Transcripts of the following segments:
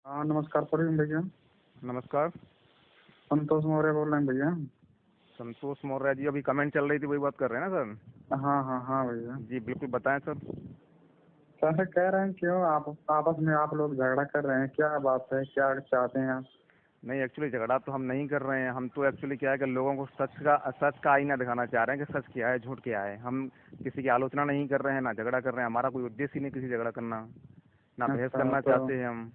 हाँ नमस्कार प्रवीण भैया। नमस्कार। संतोष मौर्य बोल रहे हैं भैया। संतोष मौर्य जी, अभी कमेंट चल रही थी, वही बात कर रहे हैं ना सर? हाँ हाँ हाँ भैया। जी बिल्कुल, बताएं सर। सर कह रहे हैं क्यों आप आपस में आप लोग झगड़ा कर रहे हैं, क्या बात है, क्या चाहते हैं आप? नहीं, एक्चुअली झगड़ा तो हम नहीं कर रहे हैं। हम तो एक्चुअली क्या है कि लोगों को सच का आईना दिखाना चाह रहे हैं कि सच क्या है, झूठ क्या है। हम किसी की आलोचना नहीं कर रहे हैं, ना झगड़ा कर रहे हैं। हमारा कोई उद्देश्य ही नहीं किसी झगड़ा करना, ना बहस अच्छा करना तो चाहते हैं हम।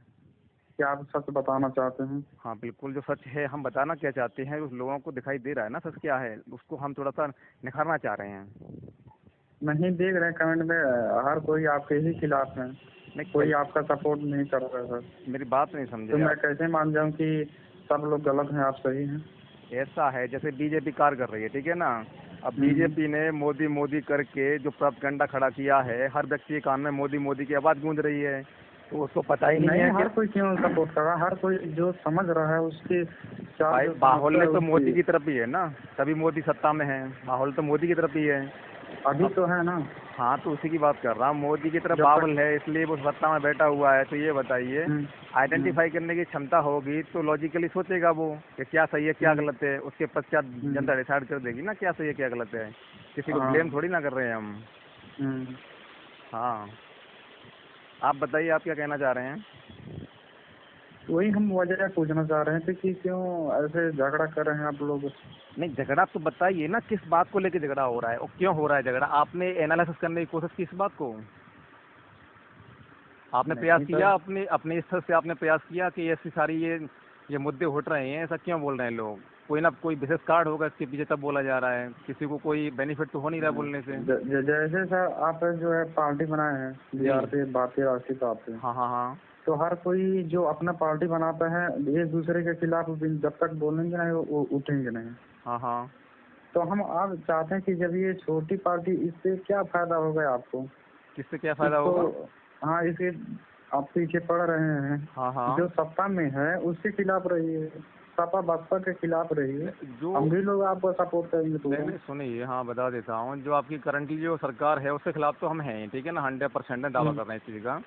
क्या आप सच बताना चाहते हैं? हाँ बिल्कुल, जो सच है हम बताना क्या चाहते हैं, उस लोगों को दिखाई दे रहा है ना सच क्या है, उसको हम थोड़ा सा निखारना चाह रहे हैं। नहीं देख रहे हैं कमेंट में हर कोई आपके ही खिलाफ है, नहीं, कोई आपका सपोर्ट नहीं कर रहा है सर। मेरी बात नहीं तो समझे मैं आप। कैसे मान जाऊं कि सब लोग गलत हैं आप सही हैं? ऐसा है जैसे बीजेपी कार्य कर रही है, ठीक है ना। अब हम्म। बीजेपी ने मोदी मोदी करके जो प्रोपेगेंडा खड़ा किया है, हर व्यक्ति के कान में मोदी मोदी की आवाज़ गूंज रही है, तो उसको पता ही नहीं नहीं है कि हर कोई क्यों सपोर्ट कर रहा है, हर कोई जो समझ रहा है उसकी चार भाई जो समस्या बाहुल्य है तो मोदी उसकी। की तरफ ही है ना, तभी मोदी सत्ता में है। माहौल तो मोदी की तरफ ही है। अभी अब तो है ना। हाँ, तो उसी की बात कर रहा हूँ, मोदी की तरफ जब तक बाहुल है इसलिए वो सत्ता में बैठा हुआ है। तो ये बताइए, हम्म हम्म आइडेंटिफाई करने की क्षमता होगी तो लॉजिकली सोचेगा वो कि क्या सही है क्या हम्म गलत है। उसके पश्चात हम्म, जनता डिसाइड कर देगी ना क्या सही है क्या गलत है। किसी को ब्लेम हाँ थोड़ी ना कर रहे हैं हम। हम्म। हाँ, आप बताइए, आप क्या कहना चाह रहे हैं? वही हम वजह पूछना चाह रहे थे कि क्यों ऐसे झगड़ा कर रहे हैं आप लोग। नहीं, झगड़ा तो बताइए ना, किस बात को लेकर झगड़ा हो रहा है और क्यों हो रहा है झगड़ा। आपने एनालिसिस करने की कोशिश की इस बात को? आपने प्रयास नहीं किया, सर। अपने अपने स्तर से आपने प्रयास किया कि ऐसी सारी ये मुद्दे उठ रहे हैं, ऐसा क्यों बोल रहे हैं लोग? कोई ना कोई विशेष कार्ड होगा इसके पीछे, तब बोला जा रहा है। किसी को कोई बेनिफिट तो हो नहीं रहा बोलने से। जैसे सर आप जो है पार्टी बनाए हैं जी। बिहार से भारतीय राष्ट्रीय पार्टी। हाँ हाँ हाँ। तो हर कोई जो अपना पार्टी बनाता है एक दूसरे के खिलाफ जब तक बोलेंगे नहीं वो उठेंगे नहीं। हाँ हाँ। तो हम आप चाहते हैं कि जब ये छोटी पार्टी, इससे क्या फायदा होगा आपको? किससे क्या फायदा इसको होगा? हाँ इसे आप पीछे पड़ रहे हैं। हाँ हाँ। जो सत्ता में है उसके खिलाफ रहिए, सपा बसपा के खिलाफ रहिए, जो हम भी लोग आपको सपोर्ट करेंगे नहीं पूरा। नहीं, सुनिए, हाँ बता देता हूँ। जो आपकी करंटली जो सरकार है उसके खिलाफ तो हम हैं, ठीक है ना, 100% दावा हम्म कर रहे हैं इस चीज़ का।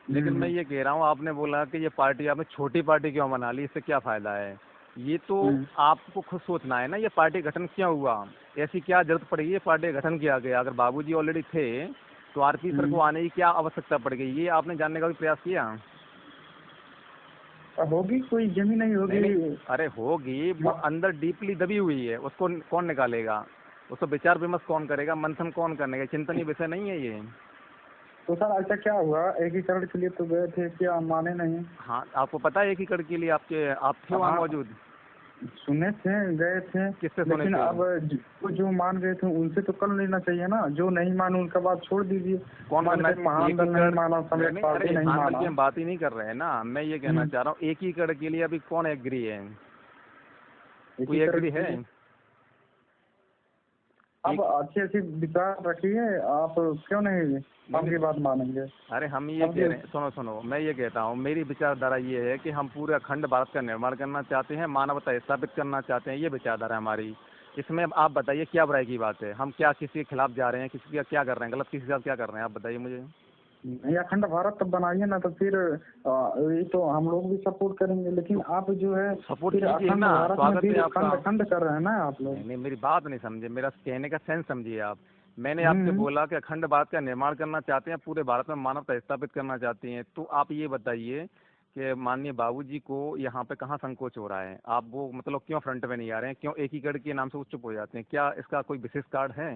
लेकिन मैं हम्म ये कह रहा हूँ, आपने बोला कि ये पार्टी आपने छोटी पार्टी क्यों बना ली, इससे क्या फ़ायदा है। ये तो हम्म आपको खुद सोचना है ना, ये पार्टी गठन क्यों हुआ, ऐसी क्या जरूरत पड़ी ये पार्टी का गठन किया गया। अगर बाबूजी ऑलरेडी थे तो आरपी सर को हम्म। आने की क्या आवश्यकता पड़ गई, ये आपने जानने का भी प्रयास किया? होगी कोई जमीन नहीं नहीं नहीं, होगी। अरे होगी, वो अंदर डीपली दबी हुई है, उसको कौन निकालेगा? उसको विचार विमर्श कौन करेगा, मंथन कौन करेगा? चिंतनीय विषय नहीं है ये। तो सर ऐसा क्या हुआ, एकीकरण के लिए तो गए थे, क्या माने नहीं? हाँ, आपको पता है एकीकरण के लिए आप थे वहाँ हाँ मौजूद? सुने थे, गए थे। किससे सुने लेकिन थे? अब जो मान गए थे उनसे तो कर लेना चाहिए ना, जो नहीं माने उनका बात छोड़ दीजिए। कौन मान करना के महान दल नहीं एकीकरण? माना, नहीं सम्राट नहीं, पार्टी अरे नहीं मान दल माना। की हम बात ही नहीं कर रहे हैं ना। मैं ये कहना चाह रहा हूँ, एकीकरण के लिए अभी कौन एग्री है? कोई एकीकरण एग्री के है? लिए आप अच्छे अच्छे विचार रखिए, आप क्यों नहीं नहीं आपकी नहीं, बात मानेंगे? अरे हम ये अब कह रहे हैं, सुनो सुनो, मैं ये कहता हूँ, मेरी विचारधारा ये है कि हम पूरे अखंड भारत का निर्माण करना चाहते हैं, मानवता स्थापित करना चाहते हैं, ये विचारधारा है हमारी। इसमें अब आप बताइए क्या बुराई की बात है? हम क्या किसी के खिलाफ जा रहे हैं, किसी का क्या कर रहे हैं गलत, किसी के साथ क्या कर रहे हैं, आप बताइए मुझे। नहीं अखंड भारत तब बनाइए ना, तो फिर ये तो हम लोग भी सपोर्ट करेंगे, लेकिन आप जो है सपोर्ट फिर कीजिए अखंड ना, भारत में स्वागत है फिर आपका। खंड खंड कर रहे हैं ना आप लोग। नहीं नहीं, मेरी बात नहीं समझे, मेरा कहने का सेंस समझिए आप। मैंने आपसे हम्म। बोला कि अखंड भारत का निर्माण करना चाहते हैं, पूरे भारत में मानवता स्थापित करना चाहती हैं। तो आप ये बताइए कि माननीय बाबूजी को यहाँ पे कहाँ संकोच हो रहा है? आप वो मतलब क्यों फ्रंट में नहीं आ रहे हैं, क्यों एकीकरण के नाम से वो चुप हो जाते हैं? क्या इसका कोई विशेष कार्ड है?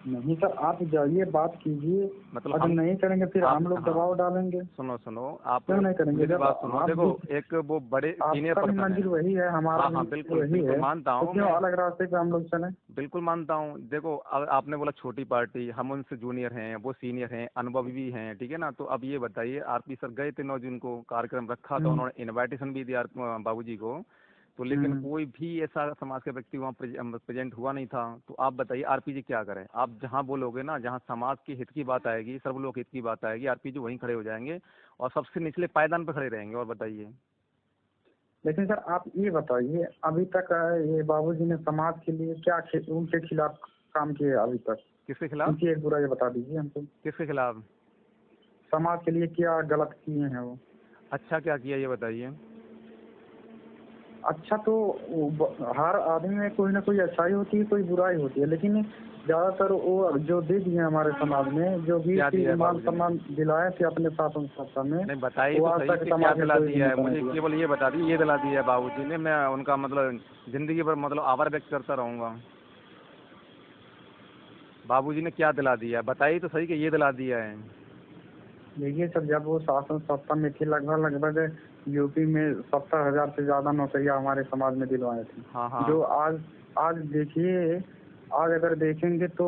नहीं सर आप जाइए बात कीजिए, मतलब अगर हम नहीं करेंगे फिर आप हम लोग हाँ, दबाव डालेंगे। सुनो सुनो, आप क्यों नहीं करेंगे मेरी जब बात सुनो, आप देखो, भी, एक वो बड़े सीनियर आपका भी पर्सन है। मंजिल वही है, हमारा हाँ भी हाँ, मंजिल बिल्कुल वही बिल्कुल है, मानता तो हूँ क्यों मैं। अलग रास्ते पे हम लोग चले? बिल्कुल मानता हूँ, देखो आपने बोला छोटी पार्टी, हम उनसे जूनियर हैं, वो सीनियर हैं, अनुभवी भी हैं, ठीक है ना। तो अब ये बताइए, आरपी सर गए थे 9 जून को, कार्यक्रम रखा था, हम्म उन्होंने इनविटेशन भी दिया बाबूजी को। तो लेकिन हम्म। कोई भी ऐसा समाज का व्यक्ति वहाँ प्रेजेंट हुआ नहीं था। तो आप बताइए आरपी जी क्या करें? आप जहाँ बोलोगे ना, जहाँ समाज के हित की बात आएगी, सर्वलोक हित की बात आएगी, आरपी जी वहीं खड़े हो जाएंगे और सबसे निचले पायदान पर खड़े रहेंगे। और बताइए। लेकिन सर आप ये बताइए, अभी तक ये बाबूजी ने समाज के लिए क्या उनके खिलाफ काम किए अभी तक? किसके खिलाफ? उनकी एक बुराई बता दीजिए हमको। किसके खिलाफ? समाज के लिए क्या गलत किए हैं वो? अच्छा क्या किया ये बताइए। अच्छा तो हर आदमी में कोई ना कोई अच्छाई होती है, कोई बुराई होती है, लेकिन ज्यादातर वो जो दे दिए हमारे समाज में, जो भी क्या दिया है मान बाबूजी ने? सम्मान दिलाए थे अपने शासन सत्ता में, नहीं बताइए वो तो आज सही तक कि क्या समाज में दिला कोई भी दिया है, नेता नहीं मुझे दिया। केवल ये बता दीजिए ये दिला दिया है बाबूजी ने, मैं उनका मतलब ज़िंदगी भर मतलब आभार व्यक्त करता रहूँगा। बाबूजी ने क्या दिला दिया है बताइए तो सही कि ये दिला दिया है। देखिए सर, जब वो शासन सत्ता में थे लगभग लगभग यूपी में 70,000 से ज्यादा नौकरियां हमारे समाज में दिलवाए थे। हाँ हाँ। जो आज आज देखिए, आज अगर देखेंगे तो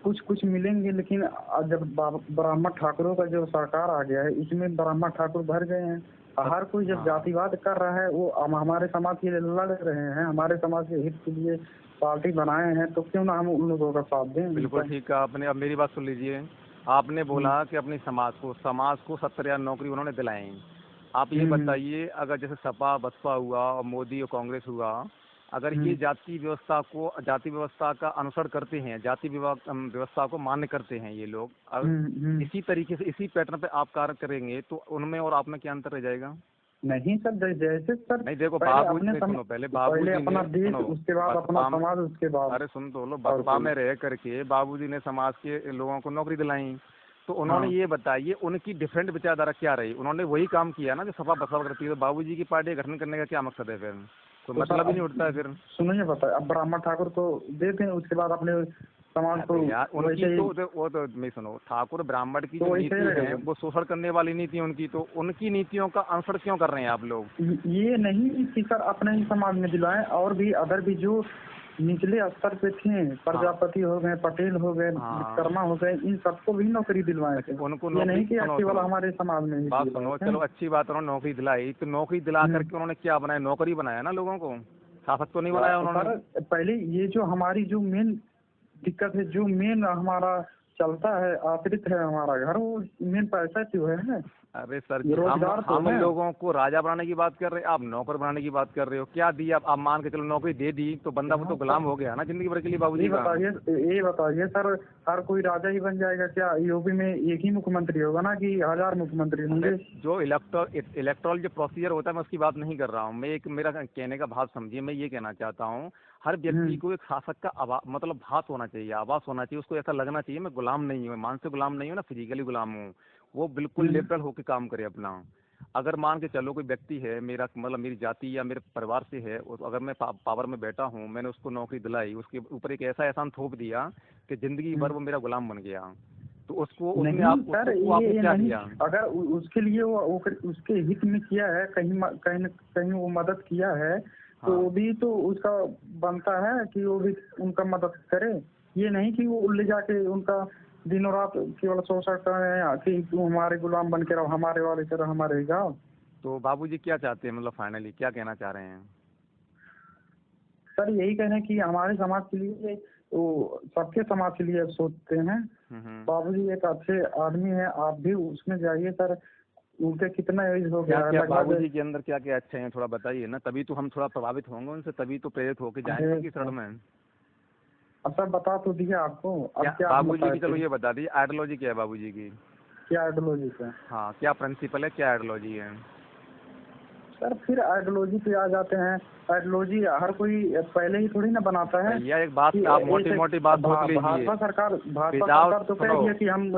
कुछ कुछ मिलेंगे, लेकिन आज जब ब्राह्मण ठाकुरों का जो सरकार आ गया है, इसमें ब्राह्मण ठाकुर भर गए हैं। हर कोई जब हाँ जातिवाद कर रहा है, वो हमारे समाज के लिए लड़ रहे हैं, हमारे समाज के हित के लिए पार्टी बनाए हैं, तो क्यों ना हम उन लोगों का साथ दें बिल्कुल उनका। ठीक कहा आपने। अब मेरी बात सुन लीजिए। आपने हम्म, बोला कि अपनी समाज को 70,000 नौकरी उन्होंने दिलाई। आप ये हम्म, बताइए अगर जैसे सपा बसपा हुआ और मोदी और कांग्रेस हुआ, अगर ये हम्म, जाति व्यवस्था का अनुसरण करते हैं, व्यवस्था को मान्य करते हैं ये लोग, अगर हम्म, इसी तरीके से इसी पैटर्न पे आप कार्य करेंगे तो उनमें और आप में क्या अंतर रह जाएगा? नहीं सर, जैसे सर नहीं देखो पहले अपने नहीं सुनो, पहले पहले बाबूजी अपना ने देश, सुनो। उसके बाद अपना बसपा में समाज, उसके बाद अरे सुन तो लो, और बसपा कोई। में रह करके बाबूजी ने समाज के लोगों को नौकरी दिलाई। तो उन्होंने हाँ ये बताइए उनकी डिफरेंट विचारधारा क्या रही? उन्होंने वही काम किया ना जो सपा बसपा करती है। तो बाबूजी की पार्टी का गठन करने का क्या मकसद है फिर? कोई तो सर मतलब ही अब नहीं उठता है फिर। सुनिए, बताए अब ब्राह्मण ठाकुर को दे दें, उसके बाद अपने समाज को अरे यार उनकी वैसे ही, वो तो नहीं सुनो, ठाकुर ब्राह्मण की तो जो वैसे ही नीति है रहेगा। वो शोषण करने वाली नीति है उनकी। तो उनकी नीतियों का अनुसरण क्यों कर रहे हैं आप लोग? ये नहीं कि सर अपने ही समाज में दिलाएं, और भी अदर भी जो निचले स्तर पे थे, हाँ प्रजापति हो गए, पटेल हो गए, हाँ। विश्वकर्मा हो गए, इन सबको भी नौकरी दिलवाए थे। अच्छा उनको ये नौकरी नहीं कि सुनो केवल सुनो हमारे समाज में ही बात दिलवाए सुनो, थे। चलो अच्छी बात उन्होंने नौकरी दिलाई। तो नौकरी दिला हम्म। करके उन्होंने क्या बनाया? नौकरी बनाया ना लोगों को, शासक तो नहीं बनाया उन्होंने। सर पहले ये जो हमारी जो मेन दिक्कत है, जो मेन हमारा चलता है, आश्रित है हमारा घर, वो मेन पैसा क्यों है, अरे सर ये जी रोजगार तो हम है। लोगों को राजा बनाने की बात कर रहे हैं, आप नौकर बनाने की बात कर रहे हो। क्या दिया? आप मान के चलो नौकरी दे दी तो बंदा वो हाँ तो गुलाम सर, हो गया ना जिंदगी भर के लिए ये बाबूजी का। बताइए, ये बताइए सर, हर कोई राजा ही बन जाएगा क्या? यूपी में एक ही मुख्यमंत्री होगा ना कि 1000 मुख्यमंत्री अरे होंगे? जो इलेक्टोरल जो प्रोसीजर होता है मैं उसकी बात नहीं कर रहा हूँ। मैं एक मेरा कहने का भाव समझिए। मैं ये कहना चाहता हूँ हर व्यक्ति हम्म, को एक शासक का मतलब भास होना चाहिए, आवास होना चाहिए। उसको ऐसा लगना चाहिए मैं गुलाम नहीं हूँ, मानसिक गुलाम नहीं हूँ ना, फिजिकली गुलाम हूँ। वो बिल्कुल हम्म, लिबरल होकर काम करे अपना। अगर मान के चलो कोई व्यक्ति है मेरा मतलब मेरी जाति या मेरे परिवार से है, अगर मैं पावर में बैठा हूँ, मैंने उसको नौकरी दिलाई, उसके ऊपर एक ऐसा एहसान थोप दिया कि जिंदगी भर हम्म। वो मेरा गुलाम बन गया। तो उसको उसने नहीं आप सर, उसको आपने ये क्या नहीं, किया? अगर उसके लिए वो उसके हित में किया है, कहीं न कहीं वो मदद किया है, तो हाँ वो भी तो उसका बनता है कि वो भी उनका मदद करे। ये नहीं कि वो ले जाके उनका दिनों रात केवल शोषण करें कि तुम हमारे गुलाम बन के रहो, हमारे वाले तरह हमारे ही जाओ। तो बाबूजी क्या चाहते हैं, मतलब फाइनली क्या कहना चाह रहे हैं? सर यही कहना है कि हमारे समाज के लिए, वो सबके समाज के लिए सोचते हैं। हम्म। बाबूजी एक अच्छे आदमी है, आप भी उसमें जाइए सर। उनके कितना एज हो क्या गया है क्या लगभग। बाबूजी के अंदर क्या क्या अच्छे हैं थोड़ा बताइए ना, तभी तो हम थोड़ा प्रभावित होंगे उनसे, तभी तो प्रेरित होकर जाएंगे अरे उनकी शरण में। अब सर बता तो दिया आपको, क्या अब क्या आप बाबूजी बताए की, चलो थे? ये बता दीजिए आइडियोलॉजी क्या है बाबूजी की? क्या आइडियोलॉजी पे? हाँ क्या प्रिंसिपल है, क्या आइडियोलॉजी है? सर फिर आइडियोलॉजी पे आ जाते हैं। आइडियोलॉजी हर कोई पहले ही थोड़ी ना बनाता है भैया एक बात कि आप मोटी ऐसे मोटी बात सोच लीजिए। भाजपा विदाउट सरकार तो कह सुनो। रही है कि हम,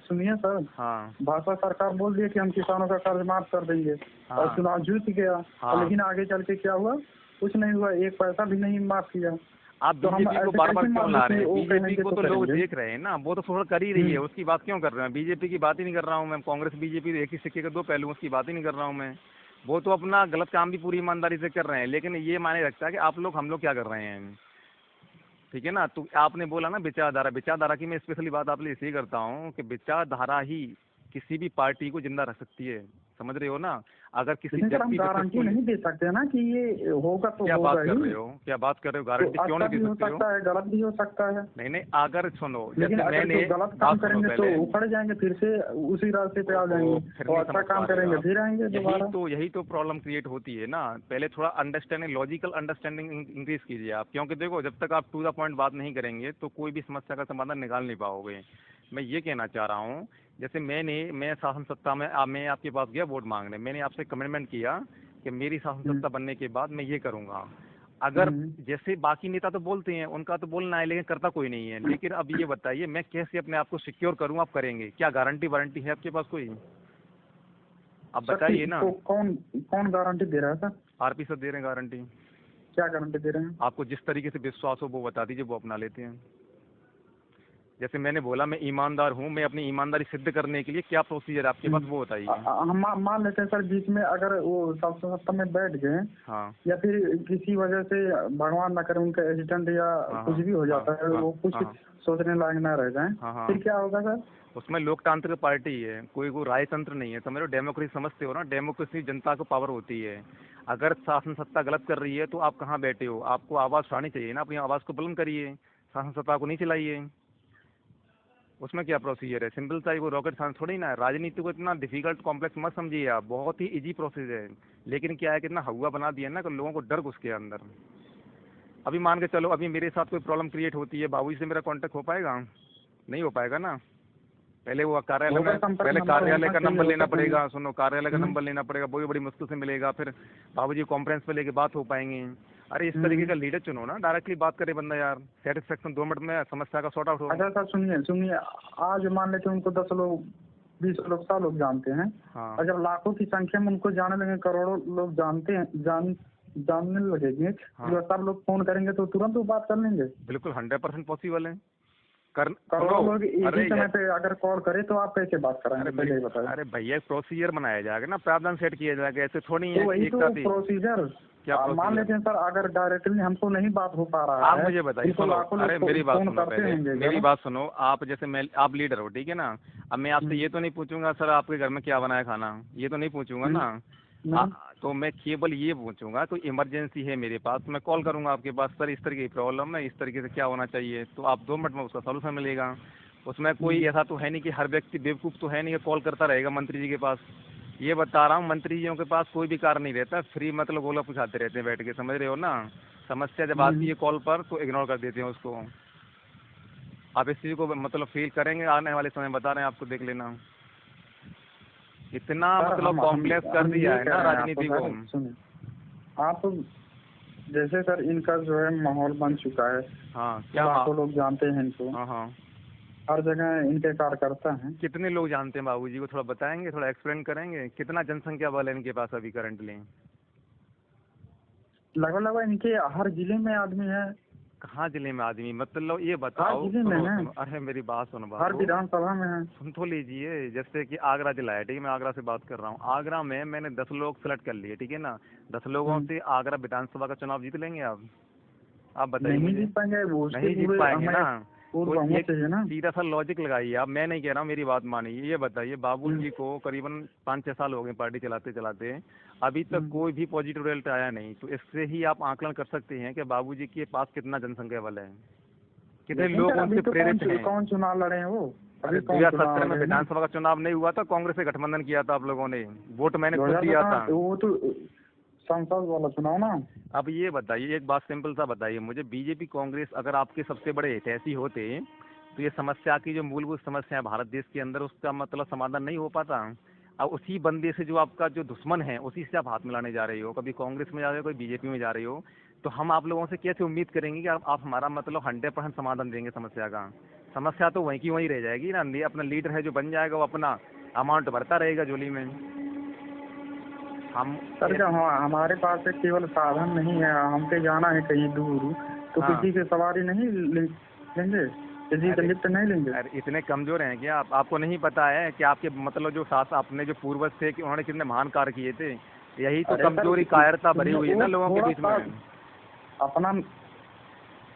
सुनिए सर, हाँ भाजपा सरकार बोल रही है कि हम किसानों का कर्ज माफ कर देंगे, और हाँ चुनाव जीत गया, और हाँ। लेकिन आगे चल के क्या हुआ? कुछ नहीं हुआ, एक पैसा भी नहीं माफ किया। आप तो हम बीजेपी को ऐसे बार बार कैसे क्यों मान लें ला रहे कि हैं? वो बीजेपी कहेंगे को तो तो लोग करेंगे? देख रहे हैं ना, वो तो शोषण कर ही रही है, हम्म, उसकी बात क्यों कर रहे हैं? बीजेपी की बात ही नहीं कर रहा हूँ मैं, कांग्रेस बीजेपी एक ही सिक्के के दो पहलू, उसकी बात ही नहीं कर रहा हूँ मैं। वो तो अपना गलत काम भी पूरी ईमानदारी से कर रहे हैं, लेकिन ये मायने रखता है कि आप लोग हम लोग क्या कर रहे हैं। ठीक है ना? तो आपने बोला ना विचारधारा, विचारधारा की मैं स्पेशली बात आप लिए इसलिए करता हूँ कि विचारधारा ही किसी भी पार्टी को जिंदा रख सकती है। समझ रहे हो ना? अगर किसी लेकिन सर हम व्यक्ति गारंटी को नहीं दे सकते ना कि ये होगा तो क्या बात होगा कर ही। रहे हो, क्या बात कर रहे हो? तो गारंटी क्यों अच्छा नहीं भी दे हो सकते हो? सकता है, गलत भी हो सकता है। नहीं नहीं, अगर सुनो लेकिन जैसे अगर मैंने जो गलत काम बात सुनो करेंगे तो पहले। उखड़ जाएंगे, फिर से उसी रास्ते पे आ जाएंगे, फिर और नहीं अच्छा समझ काम पा रहे हो करेंगे आप। फिर आएंगे दोबारा। यही तो प्रॉब्लम क्रिएट होती है ना। पहले थोड़ा अंडरस्टैंडिंग, लॉजिकल अंडरस्टैंडिंग इंक्रीज कीजिए आप, क्योंकि देखो जब तक आप टू द पॉइंट बात नहीं करेंगे तो कोई भी समस्या का समाधान निकाल नहीं पाओगे। मैं ये कहना चाह रहा हूँ, जैसे मैं शासन सत्ता में मैं आपके पास गया वोट मांगने, मैंने आपसे कमिटमेंट किया कि मेरी शासन हम्म, सत्ता बनने के बाद मैं ये करूँगा। अगर हम्म। जैसे बाकी नेता तो बोलते हैं, उनका तो बोलना है, लेकिन करता कोई नहीं है। लेकिन अब ये बताइए मैं कैसे अपने आप को सिक्योर करूँ, आप करेंगे क्या? गारंटी वारंटी है आपके पास कोई? आप सर बताइए ना। कौन कौन गारंटी दे रहा है सर? आरपी सर दे रहे हैं गारंटी। क्या गारंटी दे रहे हैं? आपको जिस तरीके से विश्वास हो वो बता दीजिए, वो अपना लेते हैं। जैसे मैंने बोला मैं ईमानदार हूँ, मैं अपनी ईमानदारी सिद्ध करने के लिए क्या प्रोसीजर है आपके पास, वो बताइए। हम मान लेते हैं सर, बीच में अगर वो संसद सत्ता में बैठ गए, हाँ या फिर किसी वजह से भगवान न करे उनका एक्सीडेंट या हाँ कुछ हाँ भी हो हाँ जाता है, हाँ वो कुछ हाँ सोचने लायक न रह जाए, हाँ हाँ। फिर क्या होगा सर? उसमें लोकतांत्रिक पार्टी है, कोई राजतंत्र नहीं है, समझ लो। डेमोक्रेसी समझते हो ना? डेमोक्रेसी जनता को पावर होती है। अगर शासन सत्ता गलत कर रही है तो आप कहाँ बैठे हो? आपको आवाज़ उठानी चाहिए ना, अपनी आवाज़ को बुलंद करिए, शासन सत्ता को नहीं चलाइए। उसमें क्या प्रोसीजर है? सिंपल सा ही, वो रॉकेट साइंस थोड़ी ना है। राजनीति को इतना डिफिकल्ट कॉम्प्लेक्स मत समझिए आप, बहुत ही इजी प्रोसेस है। लेकिन क्या है कि इतना हवा बना दिया ना कि लोगों को डर घुस गया अंदर। अभी मान के चलो, अभी मेरे साथ कोई प्रॉब्लम क्रिएट होती है, बाबूजी से मेरा कांटेक्ट हो पाएगा? नहीं हो पाएगा ना। पहले वो कार्यालय होगा, में, संपर्क पहले नंबर कार्यालय होना का चाहिए, नंबर वो लेना कर देंगे। पड़ेगा। सुनो, कार्यालय का हम्म, नंबर लेना पड़ेगा, वो भी बड़ी मुश्किल से मिलेगा। फिर बाबूजी कॉन्फ्रेंस पे लेके बात हो पाएंगे। अरे इस तरीके हम्म। का लीडर चुनो ना, डायरेक्टली बात करे बंदा यार, सेटिस्फेक्शन 2 मिनट में समस्या का सॉर्ट आउट हो। अच्छा सर, सुनिए सुनिए, आज मान लेते हैं उनको 10 लोग, 20 लोग, 100 लोग जानते हैं। हाँ अगर लाखों की संख्या में उनको जाने लगे, करोड़ों लोग जानते हैं, जानने लगेंगे, हाँ, जो सब लोग फोन करेंगे तो तुरंत वो बात कर लेंगे। बिल्कुल 100% पॉसिबल है। कर सुनो। करोड़ों लोग एक ही अरे समय यार, पे अगर कॉल करे तो आप कैसे बात कराएंगे, अरे मेरी, पहले ये बताएं। अरे भैया प्रोसीजर बनाया जाएगा ना, प्रावधान सेट किया जाएगा, ऐसे थोड़ी तो है वही कि एक तो साथ ही। प्रोसीजर। क्या मान प्रोसीजर? लेते हैं सर, अगर डायरेक्टली हमको नहीं बात हो पा रहा आप है, मुझे बताइए, उनको सुनो, लाखों अरे लोग मेरी बात फोन सुनो करते पहले, होंगे मेरी क्या? बात सुनो। आप जैसे मैं, आप लीडर हो, ठीक है ना? अब मैं आपसे ये तो नहीं पूछूंगा सर आपके घर में क्या बना है खाना, ये तो नहीं पूछूंगा हम्म, ना। नहीं। तो मैं केवल ये पूछूंगा, कोई इमरजेंसी है मेरे पास तो मैं कॉल करूंगा आपके पास, सर इस तरीके की प्रॉब्लम है, इस तरीके से क्या होना चाहिए, तो आप 2 मिनट में उसका सोल्यूशन मिलेगा। उसमें कोई हम्म, ऐसा तो है नहीं कि हर व्यक्ति बेवकूफ़ तो है नहीं कि कॉल करता रहेगा मंत्री जी के पास। ये बता रहा हूँ, मंत्री जियों के पास कोई भी कार्य नहीं रहता, फ्री मतलब गोला पूछाते रहते हैं बैठ के, समझ रहे हो ना? समस्या जब आती हम्म। है कॉल पर तो इग्नोर कर देते हैं उसको। आप इस चीज़ को मतलब फील करेंगे आने वाले समय, बता रहे हैं आपको, देख लेना। इतना सर मतलब कॉम्प्लेक्स कर हम दिया ये है कह ना रहे हैं आपको राजनीति को। सर, सुनिए, आप जैसे सर इनका जो है माहौल बन चुका है, हाँ क्या लाखों लोग जानते हैं इनको, हाँ हाँ। हर जगह इनके कार्यकर्ता हैं। कितने लोग जानते हैं बाबूजी को? थोड़ा बताएंगे, थोड़ा एक्सप्लेन करेंगे, कितना जनसंख्या बल है इनके पास अभी करंटली? लगभग लगभग इनके हर जिले में आदमी है, कहाँ जिले में आदमी? मतलब ये हर बताओ, जिले में सुनो है, सुनो, अरे मेरी बात सुनो हर बाबू, विधानसभा में है। सुन तो लीजिए। जैसे कि आगरा जिला है, ठीक है, मैं आगरा से बात कर रहा हूँ। आगरा में मैंने 10 लोग सेलेक्ट कर लिए, ठीक है ना? 10 लोगों हम्म। से आगरा विधानसभा का चुनाव जीत लेंगे आप बताइए नहीं मुझे। जीत पाएंगे, वो उसके नहीं जीत पूरे पाएंगे हमें ना। पूर्ण कोई बहुमत एक चाहिए ना। सीधा सा लॉजिक लगाइए आप, मैं नहीं कह रहा हूँ, मेरी बात मानिए। ये बताइए, बाबूजी हम्म, को करीबन 5-6 साल हो गए पार्टी चलाते चलाते, अभी तक हम्म। कोई भी पॉजिटिव रिजल्ट आया नहीं। तो इससे ही आप आकलन कर सकते हैं कि बाबूजी के पास कितना जनसंख्या बल है, कितने लेकिन लोग सर अभी उनसे तो प्रेरित हैं। कौन चुनाव लड़े हैं वो? अरे अभी कौन चुनाव 2017 में लड़े हैं ना? विधानसभा का चुनाव नहीं हुआ था? कांग्रेस से गठबंधन किया था आप लोगों ने, वोट मैंने दो खुद हजार दिया था। सत्रह वो तो संसद वाला चुनाव ना। अब ये बताइए, एक बात सिंपल सा बताइए मुझे, बीजेपी कांग्रेस अगर आपके सबसे बड़े हितैषी होते तो ये समस्या की जो मूलभूत समस्या है भारत देश के अंदर, उसका मतलब समाधान नहीं हो पाता। अब उसी बंदे से, जो आपका जो दुश्मन है, उसी से आप हाथ मिलाने जा रहे हो, कभी कांग्रेस में जा रहे हो, कभी बीजेपी में जा रहे हो। तो हम आप लोगों से कैसे उम्मीद करेंगे कि आप हमारा मतलब 100% समाधान देंगे समस्या का? समस्या तो वहीं की वहीं रह जाएगी ना। अपना लीडर है जो बन जाएगा, वो अपना अमाउंट भरता रहेगा झोली में। हम सर जब हमारे पास एक केवल साधन नहीं है, हमको जाना है कहीं दूर, तो हाँ। किसी की सवारी नहीं लेंगे, किसी का अरे, लिफ्ट नहीं लेंगे। अरे इतने कमजोर हैं क्या आप? आपको नहीं पता है कि आपके मतलब जो सास अपने जो पूर्वज थे कि उन्होंने कितने महान कार्य किए थे? यही तो अरे सर कमजोरी, कायरता भरी सुनिए, हुई है वो ना लोगों के थोड़ा बीच सा में। अपना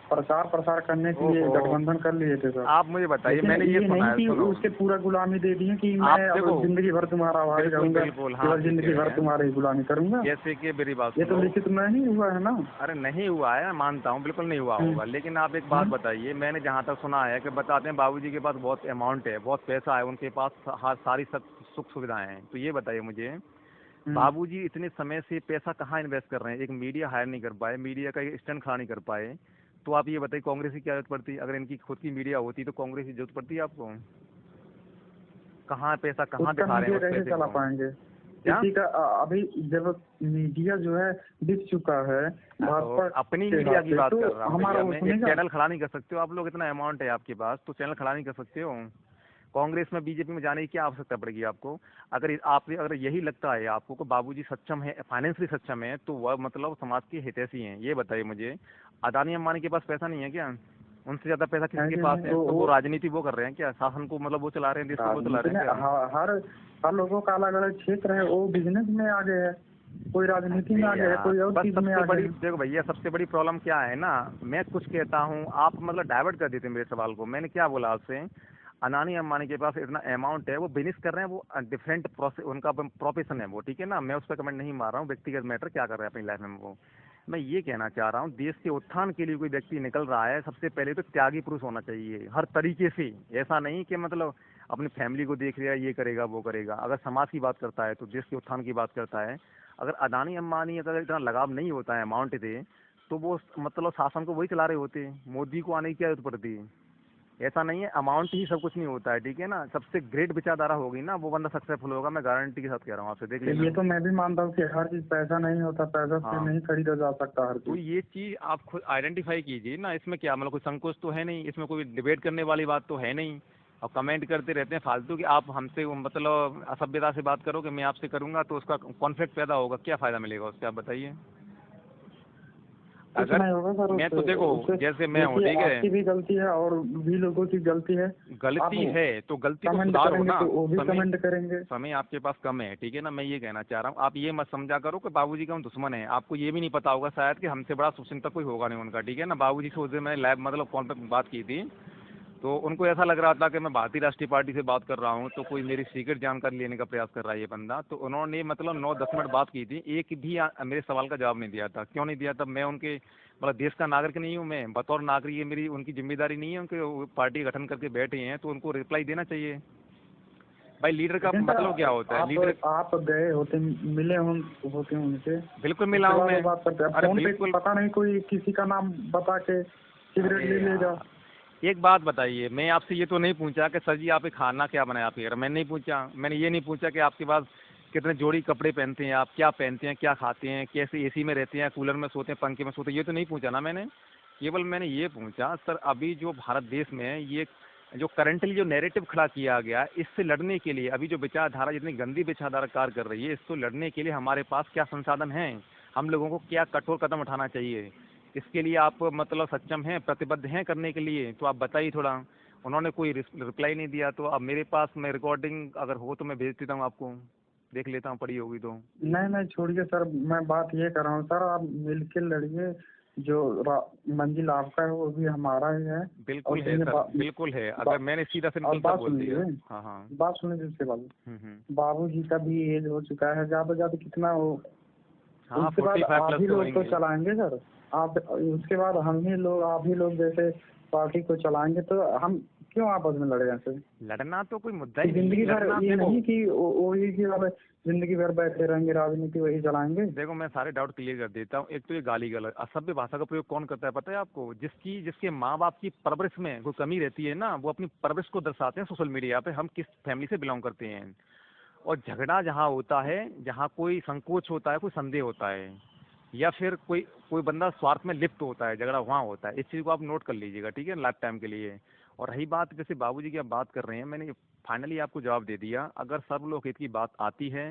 प्रचार प्रसार करने के लिए ओहो, गठबंधन कर लिए थे सर। आप मुझे बताइए, लेकिन मैंने ये ये सुना नहीं है, कि सुनो। उसके पूरा गुलामी दे दिए कि आप मैं अब देखो, जिंदगी भर तुम्हारा भाई बिल्कुल रहूंगा, बिल्कुल, हाँ केवल ठीक कह जिंदगी रहे भर हैं। तुम्हारी गुलामी करूंगा। जैसे कि मेरी बात ये तो सुनो। लिखित में नहीं हुआ है ना। अरे नहीं हुआ है, मैं मानता हूँ, बिल्कुल नहीं हुआ हम्म, होगा। लेकिन आप एक बात हम्म, बताइए, मैंने जहाँ तक सुना है कि बताते हैं बाबूजी के पास बहुत अमाउंट है, बहुत पैसा है उनके पास, हर सारी सुख सुविधाएं हैं। तो ये बताइए मुझे, हम्म। बाबूजी इतने समय से पैसा कहाँ इन्वेस्ट कर रहे हैं? एक मीडिया हायर नहीं कर पाए, मीडिया का एक स्टैंड खड़ा नहीं कर पाए, तो आप ये बताइए कांग्रेस की क्या जरूरत पड़ती? अगर इनकी खुद की मीडिया होती तो कांग्रेस की जरूरत पड़ती है आपको? कहाँ पैसा कहाँ उसका दिखा रहे हैं मीडिया उस कैसे पैसे चला को? पाएंगे? क्या? किसी का अभी जब मीडिया जो है बिक चुका है तो भाजपा अपनी के मीडिया हाथ की से, बात तो कर रहा हूँ हमारा भैया वो मैं। एक सुनेगा? चैनल खड़ा नहीं कर सकते हो आप लोग? इतना अमाउंट है आपके पास तो चैनल खड़ा नहीं कर सकते हो? कांग्रेस में बीजेपी में जाने की क्या आवश्यकता पड़ेगी आपको? अगर यही लगता है आपको कि बाबूजी सक्षम है, फाइनेंशियली सक्षम है, तो वह मतलब समाज के हितैषी हैं। ये बताइए मुझे, अदानी अंबानी के पास पैसा नहीं है क्या? उनसे ज्यादा पैसा किसी है के कि पास नहीं? है? तो वो राजनीति वो कर रहे हैं क्या? शासन को मतलब वो चला रहे हैं, देश को वो चला राजनीति रहे में हैं क्या? हर हर लोगों का अलग अलग क्षेत्र है, वो बिजनेस में आगे है, कोई राजनीति में आगे है, यार कोई और बस चीज में सबसे आगे बड़ी है। देखो भैया, सबसे बड़ी प्रॉब्लम क्या है ना, मैं कुछ कहता हूँ आप मतलब डाइवर्ट कर देते हैं मेरे सवाल को। मैंने क्या बोला आपसे? अनानी अंबानी के पास इतना अमाउंट है, वो बिजनेस कर रहे हैं, वो डिफरेंट प्रोसेस उनका प्रोफेशन है वो, ठीक है ना? मैं उस पर कमेंट नहीं मार रहा हूँ, व्यक्तिगत मैटर क्या कर रहे हैं अपनी लाइफ में वो। मैं ये कहना चाह रहा हूँ, देश के उत्थान के लिए कोई व्यक्ति निकल रहा है, सबसे पहले तो त्यागी पुरुष होना चाहिए हर तरीके से। ऐसा नहीं कि मतलब अपनी फैमिली को देख रहा है, ये करेगा वो करेगा। अगर समाज की बात करता है तो देश के उत्थान की बात करता है। अगर अदानी अंबानी अगर इतना लगाव नहीं होता है अमाउंट से, तो वो मतलब शासन को वही चला रहे होते, मोदी को आने की क्या जरूरत पड़ती? ऐसा नहीं है अमाउंट ही सब कुछ नहीं होता है, ठीक है ना? सबसे ग्रेट विचारधारा होगी ना, वो बंदा सक्सेसफुल होगा, मैं गारंटी के साथ कह रहा हूँ आपसे, देख तो ये लेना। तो मैं भी मानता हूँ कि हर चीज पैसा नहीं होता, पैसा से हाँ, नहीं खरीदा जा सकता हर तो चीज। ये चीज आप खुद आइडेंटिफाई कीजिए ना, इसमें क्या मतलब कोई संकोच तो है नहीं, इसमें कोई डिबेट करने वाली बात तो है नहीं। और कमेंट करते रहते हैं फालतू की, आप हमसे मतलब असभ्यता से बात करोगे, मैं आपसे करूंगा तो उसका कॉन्फ्लिक्ट पैदा होगा, क्या फायदा मिलेगा उससे, आप बताइए? कुछ अगर नहीं होगा सर मैं तो उससे। देखो, उससे जैसे मैं हूँ, देखिए, ठीक है, आपकी भी गलती है और भी लोगों की गलती है। आप गलती है तो गलती को कमेंट सुधारो करेंगे ना। तो वो भी समय कमेंट करेंगे। समय आपके पास कम है, ठीक है ना? मैं ये कहना चाह रहा हूँ, आप ये मत समझा करो कि बाबूजी का हम दुश्मन है। आपको ये भी नहीं पता होगा शायद कि हमसे बड़ा शुभचिंतक कोई होगा नहीं उनका, ठीक है ना? बाबूजी से उस दिन मैंने लाइव मतलब फोन पे बात की थी, तो उनको ऐसा लग रहा था कि मैं भारतीय राष्ट्रीय पार्टी से बात कर रहा हूँ, तो कोई मेरी सीक्रेट जानकारी लेने का प्रयास कर रहा है ये बंदा। तो उन्होंने मतलब 9-10 मिनट बात की थी, एक भी मेरे सवाल का जवाब नहीं दिया था। क्यों नहीं दिया था? मैं उनके मतलब देश का नागरिक नहीं हूँ? मैं बतौर नागरिक, ये मेरी उनकी जिम्मेदारी नहीं है? उनके वो पार्टी गठन करके बैठे हैं तो उनको रिप्लाई देना चाहिए। भाई लीडर का लेकिन मतलब क्या सर होता है? लीडर आप गए होते, मिले होते उनसे, बिल्कुल मिला उसके हूँ बाद वो मैं। बात करते हैं। अरे फोन पे बिल्कुल। पता नहीं कोई किसी का नाम बता के सिगरेट अरे ले लेगा। यार, एक बात बताइए, मैं आपसे ये तो नहीं पूछा कि सर जी आपके खाना क्या बनाया आपके घर? मैंने नहीं पूछा। मैंने ये नहीं पूछा कि आपके पास कितने जोड़ी कपड़े पहनते हैं, आप क्या पहनते हैं, क्या खाते हैं, कैसे एसी में रहते हैं, कूलर में सोते हैं, पंखे में सोते हैं, ये तो नहीं पूछा ना मैंने। केवल मैंने ये पूछा सर, अभी जो भारत देश में ये जो करंटली जो नैरेटिव खड़ा किया गया, इससे लड़ने के लिए अभी जो विचारधारा जितनी गंदी विचारधारा कार्य कर रही है, इसको लड़ने के लिए हमारे पास क्या संसाधन हैं? हम लोगों को क्या कठोर कदम उठाना चाहिए? इसके लिए आप मतलब सक्षम हैं, प्रतिबद्ध हैं करने के लिए? तो आप बताइए थोड़ा। उन्होंने कोई रिप्लाई नहीं दिया, तो अब मेरे पास मैं रिकॉर्डिंग अगर हो तो मैं भेज देता हूँ आपको, देख लेता हूँ, पड़ी होगी तो। नहीं नहीं, छोड़िए सर, मैं बात ये कर रहा हूँ सर, आप मिल के लड़िए। जो मंजिल आपका है वो भी हमारा ही है। बिल्कुल और है ये सर, बिल्कुल है। अगर मैंने सीधा और सिंपल सा बात बोल सुन दिया। लीजिए, हाँ हाँ। बात सुन लीजिए उसके बाद। हम्म। बाबूजी का भी एज हो चुका है, ज्यादा ज्यादा कितना हो, हाँ उसके बाद 45 आप प्लस ही तो लोग तो होंगे। चलाएंगे सर। आप उसके बाद हम ही लोग, आप ही लोग जैसे पार्टी को चलाएंगे, तो हम क्यों आपस में लड़े ऐसे? लड़ना तो कोई मुद्दा ही नहीं है, जिंदगी भर लड़ना ये देखो। नहीं कि वही की वाले जिंदगी भर बैठे रहेंगे, राजनीति वही चलाएंगे। देखो मैं सारे डाउट क्लियर कर देता हूँ। एक तो ये गाली गलौज, असभ्य भाषा का प्रयोग कौन करता है पता है आपको? जिसके माँ बाप की परवरिश में कोई कमी रहती है ना, वो अपनी परवरिश को दर्शाते हैं सोशल मीडिया पे, हम किस फैमिली से बिलोंग करते हैं। और झगड़ा जहाँ होता है, जहाँ कोई संकोच होता है, कोई संदेह होता है, या फिर कोई कोई बंदा स्वार्थ में लिप्त होता है, झगड़ा वहाँ होता है। इस चीज़ को आप नोट कर लीजिएगा, ठीक है, लाइफ टाइम के लिए। और रही बात जैसे बाबूजी की आप बात कर रहे हैं, मैंने फाइनली आपको जवाब दे दिया। अगर सर्वलोक हित की बात आती है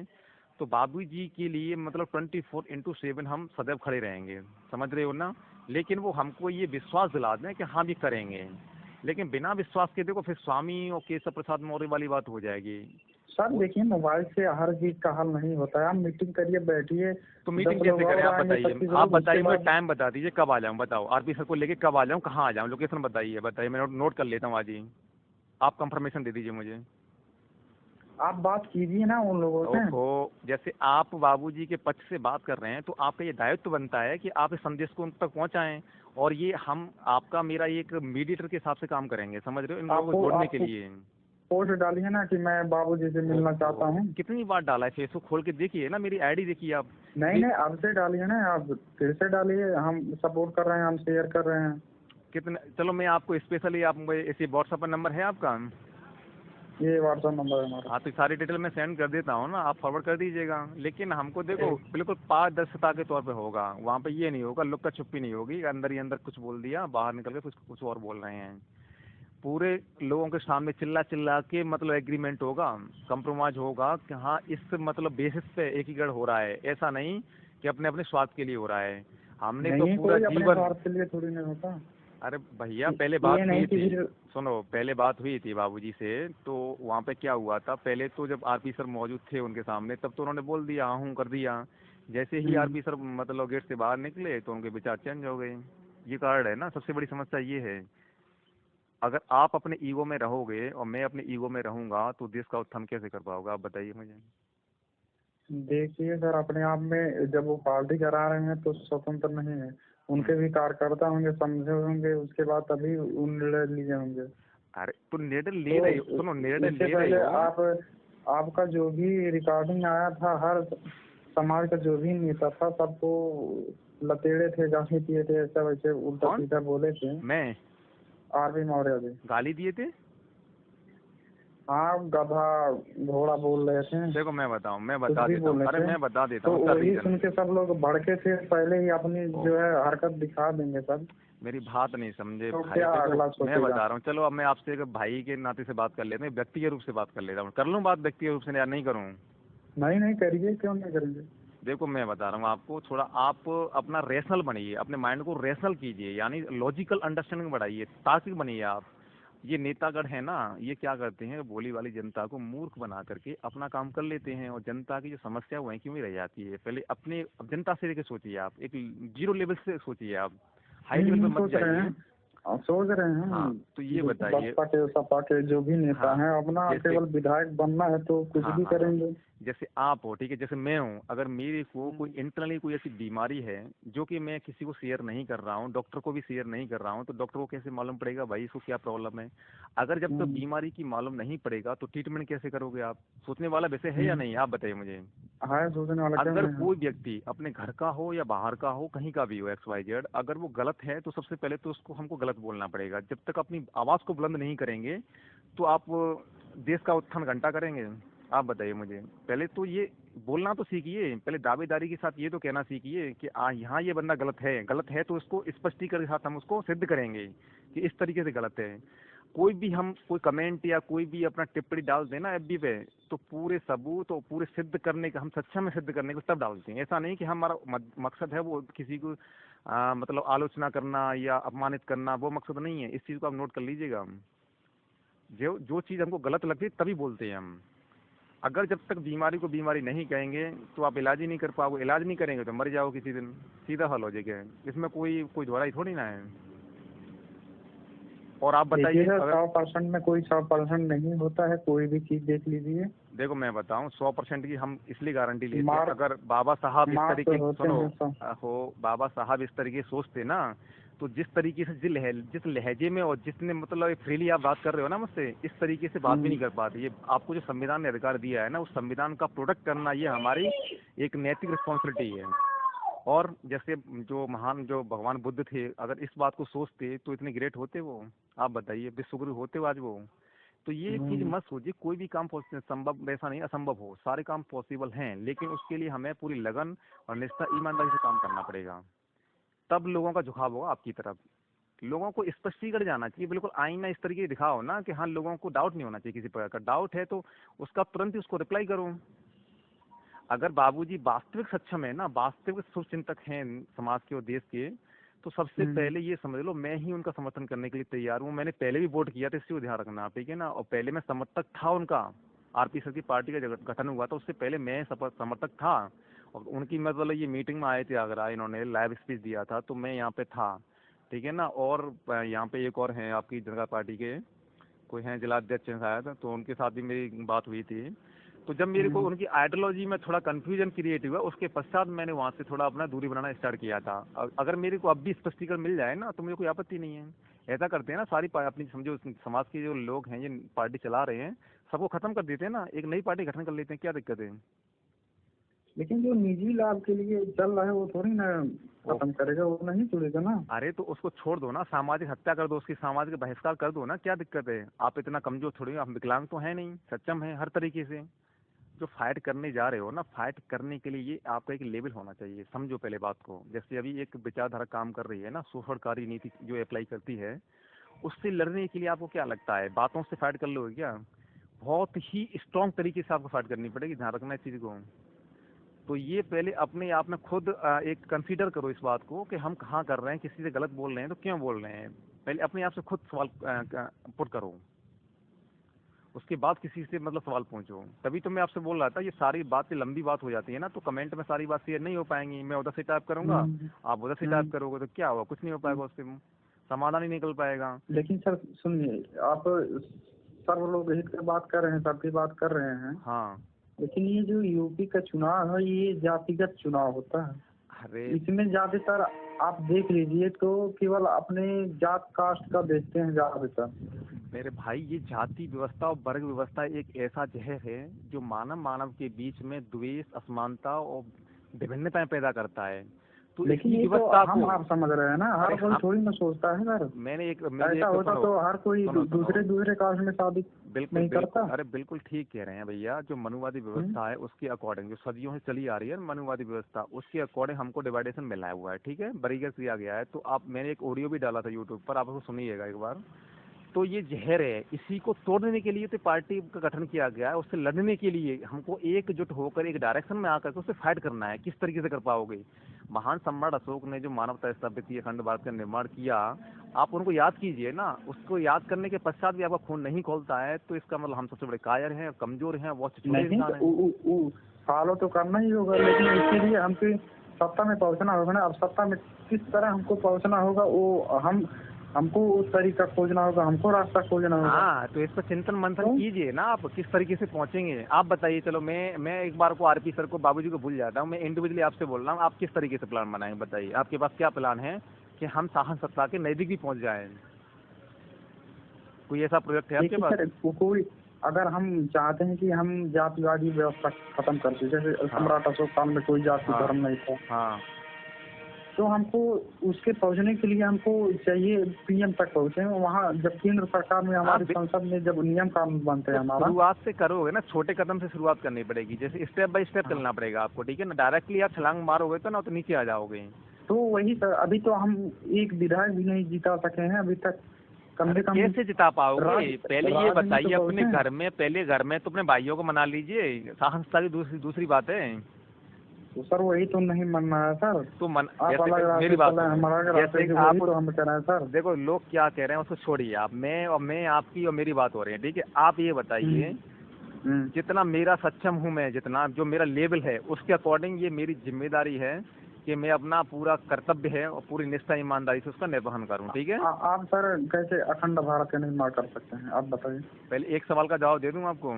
तो बाबूजी के लिए मतलब 24/7 हम सदैव खड़े रहेंगे, समझ रहे हो ना? लेकिन वो हमको ये विश्वास दिला दें कि हाँ भी करेंगे। लेकिन बिना विश्वास के देखो फिर स्वामी और केशव प्रसाद मौर्य वाली बात हो जाएगी। सर देखिए, मोबाइल से हर चीज का हल नहीं होता है। आप मीटिंग करिए, बैठिए, तो 10 मीटिंग लोग कैसे करें और आप आएंगे, बताइए? 25 आप लोग, उसके बताइए, मुझे बाद टाइम बता दीजिए कब आ जाऊँ, बताओ। आरपी सर को लेके कब आ जाऊँ, कहाँ आ जाऊँ, लोकेशन बताइए, बताइए, मैं नोट कर लेता हूँ आज ही। आप कंफर्मेशन दे दीजिए मुझे। आप बात कीजिए ना उन लोगों से। ओहो, जैसे आप बाबूजी के पक्ष से बात कर रहे हैं तो आपका ये दायित्व बनता है कि आप इस संदेश को उन तक पहुंचाएं। और ये हम आपका मेरा एक मीडिएटर के हिसाब से काम करेंगे, समझ रहे हो, इन लोगों को आपको जोड़ने के आपको लिए। पोस्ट डालिए ना कि मैं बाबूजी से मिलना चाहता ओहो, हूँ। कितनी बार डाला है? फेसबुक खोल के देखिए ना, मेरी आईडी देखिए आप। नहीं नहीं, अब से डालिए ना, आप फिर से डालिए। हम सपोर्ट कर रहे हैं, हम शेयर कर रहे हैं। कितने, चलो मैं आपको स्पेशली, आप मुझे इसी व्हाट्सएप पर नंबर है आपका? ये व्हाट्सएप नंबर है हमारा। हाँ, तो सारी डिटेल मैं सेंड कर देता हूँ ना, आप फॉरवर्ड कर दीजिएगा। लेकिन हमको देखो बिल्कुल पारदर्शिता के तौर पे होगा, वहाँ पे ये नहीं होगा, लुक्का छुपी नहीं होगी, अंदर ही अंदर कुछ बोल दिया, बाहर निकल के कुछ कुछ और बोल रहे हैं। पूरे लोगों के सामने चिल्ला चिल्ला के मतलब एग्रीमेंट होगा, कंप्रोमाइज होगा कि हाँ इस मतलब बेसिस पे एकीकरण हो रहा है, ऐसा नहीं कि अपने अपने स्वार्थ के लिए हो रहा है। हमने तो नहीं, पूरा कोई अपने जीवन, स्वार्थ के लिए थोड़ी नहीं होता। अरे भैया पहले ये बात नहीं हुई कि थी, फिर सुनो, पहले बात हुई थी बाबूजी से, तो वहाँ पे क्या हुआ था, पहले तो जब आरपी सर मौजूद थे उनके सामने, तब तो उन्होंने बोल दिया, हाँ हूँ कर दिया। जैसे ही आरपी सर मतलब गेट से बाहर निकले तो उनके विचार चेंज हो गए। ये कारण है ना, सबसे बड़ी समस्या ये है। अगर आप अपने ईगो में रहोगे और मैं अपने ईगो में रहूंगा तो देश का उत्थान कैसे कर पाओगे, आप बताइए मुझे। देखिए सर, अपने आप में जब वो पार्टी करा रहे हैं तो स्वतंत्र नहीं है, उनके भी कार्यकर्ता होंगे, समझे होंगे, उसके बाद तभी उन निर्णय लिए होंगे। अरे तो निर्णय ले रहे हो, तो सुनो, निर्णय इससे ले रहे पहले हो। आप आपका जो भी रिकॉर्डिंग आया था, हर समाज का जो भी नेता था सबको लतेड़े थे, गाली दिए थे, ऐसा वैसे उल्टा कौन? सीधा बोले थे। मैं? आरपी मौर्य जी। गाली दिए थे? हाँ, गधा घोड़ा बोल रहे थे, देखो मैं बताऊं, मैं कुछ बता भी देता हूँ, बोल रहे अरे थे। मैं बता देता तो हूँ उसका वही रीजन। सुन के सब लोग भड़के थे, पहले ही अपनी जो है हरकत दिखा देंगे सब। मेरी बात नहीं समझे तो भाई, क्या देखो अगला मैं सोचेगा? बता रहा हूँ, चलो अब मैं आपसे एक भाई के नाते से बात कर लेते हैं, व्यक्तिगत रूप से बात कर लेता हूँ, कर लूँ बात व्यक्तिगत रूप से या नहीं करूँ? नहीं नहीं, करिए, क्यों नहीं करेंगे। देखो मैं बता रहा हूँ आपको, थोड़ा आप अपना रेशनल बनिए, अपने माइंड को रेशनल कीजिए, यानी लॉजिकल अंडरस्टैंडिंग बढ़ाइए, तार्किक बनिए आप। ये नेतागण है ना, ये क्या करते हैं, भोली वाली जनता को मूर्ख बना करके अपना काम कर लेते हैं, और जनता की जो समस्या वहीं क्यों ही रह जाती है। पहले अपने अब जनता से लेकर सोचिए, आप एक जीरो लेवल से सोचिए, आप हाई लेवल पे मत सोच रहे जाइए। हैं, सोच रहे हैं। हाँ तो ये बताइए। बसपा के सपा के जो भी नेता हाँ, हैं, अपना जैसे, केवल विधायक बनना है तो कुछ हाँ भी हाँ हाँ, करेंगे। जैसे आप हो, ठीक है, जैसे मैं हूँ, अगर मेरे को कोई इंटरनली कोई ऐसी बीमारी है जो कि मैं किसी को शेयर नहीं कर रहा हूँ, डॉक्टर को भी शेयर नहीं कर रहा हूँ, तो डॉक्टर को कैसे मालूम पड़ेगा भाई इसको क्या प्रॉब्लम है? अगर जब तक बीमारी की मालूम नहीं पड़ेगा तो ट्रीटमेंट कैसे करोगे आप? सोचने वाला वैसे है या नहीं, आप बताइए मुझे। है, सोचने वाला क्यों अगर नहीं है। कोई व्यक्ति अपने घर का हो या बाहर का हो, कहीं का भी हो, एक्स वाई जेड, अगर वो गलत है तो सबसे पहले तो उसको हमको गलत बोलना पड़ेगा। जब तक अपनी आवाज़ को बुलंद नहीं करेंगे तो आप देश का उत्थान घंटा करेंगे? आप बताइए मुझे। पहले तो ये बोलना तो सीखिए, पहले दावेदारी के साथ ये तो कहना सीखिए कि यहाँ ये बंदा गलत है, गलत है तो इसको स्पष्टीकरण के साथ हम उसको सिद्ध करेंगे कि इस तरीके से गलत है। कोई भी हम कोई कमेंट या कोई भी अपना टिप्पणी डाल देना एफबी पे, तो पूरे सबूत और पूरे सिद्ध करने का, हम सक्षम है सिद्ध करने को तब डालते हैं। ऐसा नहीं कि हमारा मकसद है वो किसी को मतलब आलोचना करना या अपमानित करना, वो मकसद नहीं है। इस चीज़ को आप नोट कर लीजिएगा। हम जो जो चीज़ हमको गलत लगती है तभी बोलते हैं हम। अगर जब तक बीमारी को बीमारी नहीं कहेंगे तो आप इलाज ही नहीं कर पाओगे, इलाज नहीं करेंगे तो मर जाओ किसी दिन, सीधा हल हो जाएगा। इसमें कोई कोई दोहराई थोड़ी ना है। और आप देखिए बताइए सर, अगर, 100% में कोई 100% नहीं होता है, कोई भी चीज देख लीजिए। देखो मैं बताऊं, 100% की हम इसलिए गारंटी लेते हैं, मार्क अगर बाबा साहब इस मार्क्स तरीके, होते सुनो, हैं सब। हो, बाबा साहब इस तरीके से सोचते ना, तो जिस तरीके से जिस लहजे में और जितने मतलब फ्रीली आप बात कर रहे हो ना मुझसे, इस तरीके से बात भी नहीं कर पाते। ये आपको जो संविधान ने अधिकार दिया है ना, उस संविधान का प्रोटेक्ट करना ये हमारी एक नैतिक रिस्पॉन्सिबिलिटी है। और जैसे जो महान जो भगवान बुद्ध थे, अगर इस बात को सोचते तो इतने ग्रेट होते वो? आप बताइए, विश्वगुरु होते वो आज वो? तो ये एक चीज मत सोचिए, कोई भी काम संभव, ऐसा नहीं असंभव हो, सारे काम पॉसिबल हैं, लेकिन उसके लिए हमें पूरी लगन और निष्ठा ईमानदारी से काम करना पड़ेगा। तब लोगों का झुकाव होगा आपकी तरफ। लोगों को स्पष्टीकरण जाना चाहिए, बिल्कुल आईना इस तरीके से दिखाओ ना कि हाँ, लोगों को डाउट नहीं होना चाहिए। किसी प्रकार का डाउट है तो उसका तुरंत ही उसको रिप्लाई करो। अगर बाबूजी वास्तविक सक्षम है ना, वास्तविक शुभचिंतक हैं समाज के और देश के, तो सबसे पहले ये समझ लो मैं ही उनका समर्थन करने के लिए तैयार हूँ। मैंने पहले भी वोट किया था, इससे ध्यान रखना आप, ठीक है ना। और पहले मैं समर्थक था उनका, आरपी सर की पार्टी का जब गठन हुआ था उससे पहले मैं समर्थक था। और उनकी मतलब ये मीटिंग में आए थे आगरा, इन्होंने लाइव स्पीच दिया था तो मैं यहाँ पे था, ठीक है ना। और यहाँ पे एक और हैं आपकी जनता पार्टी के, कोई हैं जिलाध्यक्ष हैं शायद, तो उनके साथ भी मेरी बात हुई थी। तो जब मेरे को उनकी आइडियोलॉजी में थोड़ा कंफ्यूजन क्रिएट हुआ, उसके पश्चात मैंने वहाँ से थोड़ा अपना दूरी बनाना स्टार्ट किया था। अगर मेरे को अब भी स्पष्टीकरण मिल जाए ना तो मुझे कोई आपत्ति नहीं है। ऐसा करते हैं ना सारी अपनी समझो समाज के जो लोग हैं, ये पार्टी चला रहे हैं, सबको खत्म कर देते हैं ना, एक नई पार्टी गठन कर लेते हैं, क्या दिक्कत है? लेकिन जो निजी लाभ के लिए चल रहा है वो थोड़ी ना खत्म करेगा, वो नहीं छोड़ेगा ना। अरे तो उसको छोड़ दो ना, सामाजिक हत्या कर दो उसकी, सामाजिक बहिष्कार कर दो ना, क्या दिक्कत है? आप इतना कमजोर थोड़ी हो, आप विकलांग तो है नहीं, सक्षम है हर तरीके से। जो फाइट करने जा रहे हो ना, फाइट करने के लिए ये आपका एक लेवल होना चाहिए, समझो पहले बात को। जैसे अभी एक विचारधारा काम कर रही है ना, शोषणकारी नीति जो अप्लाई करती है, उससे लड़ने के लिए आपको क्या लगता है बातों से फाइट कर लोगे क्या? बहुत ही स्ट्रांग तरीके से आपको फाइट करनी पड़ेगी, ध्यान रखना इस चीज़ को। तो ये पहले अपने आप में खुद एक कंसीडर करो इस बात को कि हम कहाँ कर रहे हैं, किसी से गलत बोल रहे हैं तो क्यों बोल रहे हैं, पहले अपने आप से खुद सवाल पुट करो, उसके बाद किसी से मतलब सवाल पूछो। तभी तो मैं आपसे बोल रहा था, ये सारी बातें लंबी बात हो जाती है ना, तो कमेंट में सारी बात शेयर नहीं हो पाएंगी, मैं उधर से टाइप करूंगा, आप उधर से टाइप करोगे, तो क्या होगा? कुछ नहीं हो पाएगा, उससे समाधान ही निकल पाएगा। लेकिन सर सुनिए, आप सर्वलोक हित की बात कर रहे हैं, सबकी बात कर रहे हैं, हाँ। लेकिन ये जो यूपी का चुनाव है ये जातिगत चुनाव होता है। अरे इसमें ज्यादातर आप देख लीजिए तो केवल अपने जात कास्ट का देखते हैं ज्यादातर। मेरे भाई, ये जाति व्यवस्था और वर्ग व्यवस्था एक ऐसा जहर है जो मानव मानव के बीच में द्वेष, असमानता और विभिन्नताएं पैदा करता है। तो लेकिन इसी ये तो व्यवस्था हम को आप समझ रहे हैं ना, हर कोई हम थोड़ी ना सोचता है सर। मेरे ऐसा एक होता तो हर कोई दूसरे कास्ट में शादी बिल्कुल नहीं बिल्कुल, करता। अरे बिल्कुल ठीक कह रहे हैं भैया। जो मनुवादी व्यवस्था है उसके अकॉर्डिंग, जो सदियों से चली आ रही है मनुवादी व्यवस्था, उसके अकॉर्डिंग हमको डिवाइडेशन मिला हुआ है, ठीक है, बरीगर किया गया है। तो आप, मैंने एक ऑडियो भी डाला था यूट्यूब पर, आप उसको सुनिएगा एक बार। तो ये जहर है, इसी को तोड़ने के लिए तो पार्टी का गठन किया गया है। उससे लड़ने के लिए हमको एकजुट होकर एक डायरेक्शन में आकर के उससे फाइट करना है। किस तरीके से कर पाओगे? महान सम्राट अशोक ने जो मानवता स्थापित की, अखंड भारत का निर्माण किया, आप उनको याद कीजिए ना। उसको याद करने के पश्चात भी आपका खून नहीं खोलता है, तो इसका मतलब हम सबसे बड़े कायर हैं, कमजोर हैं, बहुत छोटे नहीं इंसान हैं। फॉलो तो करना ही होगा, लेकिन इसके लिए हमको सत्ता में पहुंचना होगा ना। अब सत्ता में किस तरह हमको पहुंचना होगा, वो हमको उस तरीका खोजना होगा, हमको रास्ता खोजना होगा। हाँ, तो इस पर चिंतन मंथन कीजिए ना, आप किस तरीके से पहुंचेंगे आप बताइए। चलो मैं एक बार को आरपी सर को, बाबूजी को भूल जाता हूँ, मैं इंडिविजुअली आपसे बोल रहा हूँ, आप किस तरीके से प्लान बनाएंगे बताइए। आपके पास क्या प्लान है कि हम शासन सत्ता के नजदीक भी पहुंच जाएं? कोई ऐसा प्रोजेक्ट है आपके पास? देखिए सर, कोई अगर हम चाहते हैं कि हम जातिवादी व्यवस्था खत्म कर दें, जैसे सम्राट अशोक काल में कोई जाति धर्म नहीं था, हाँ, तो हमको उसके पहुंचने के लिए हमको चाहिए पीएम तक पहुंचे। वहाँ जब केंद्र सरकार में, हमारी संसद में जब नियम कानून बनते हैं, हमारा शुरुआत से करोगे ना, छोटे कदम से शुरुआत करनी पड़ेगी, जैसे स्टेप बाय स्टेप चलना पड़ेगा आपको, ठीक है ना। डायरेक्टली आप छलांग मारोगे तो ना, तो नीचे आ जाओगे। तो वही सर, अभी तो हम एक विधायक भी नहीं जिता सके हैं अभी तक। कम से कम कैसे जिता पाओगे? पहले ये बताइए, तो अपने घर में, पहले घर में तो अपने भाइयों को मना लीजिए, शासन सत्ता की दूसरी बात है। तो सर वही तो नहीं मन रहा है सर। तो मन, आप अलग मेरी बात जैसे आप तो हम कह रहे हैं सर। देखो लोग क्या कह रहे हैं उसको छोड़िए आप, मैं आपकी और मेरी बात हो रही है, ठीक है। आप ये बताइए, जितना मेरा सक्षम हूँ मैं, जितना जो मेरा लेवल है उसके अकॉर्डिंग ये मेरी जिम्मेदारी है कि मैं अपना पूरा कर्तव्य है और पूरी निष्ठा ईमानदारी से उसका निर्वहन करूँ, ठीक है। आप सर कैसे अखंड भारत का निर्माण कर सकते हैं, आप बताइए। पहले एक सवाल का जवाब दे दूँ आपको।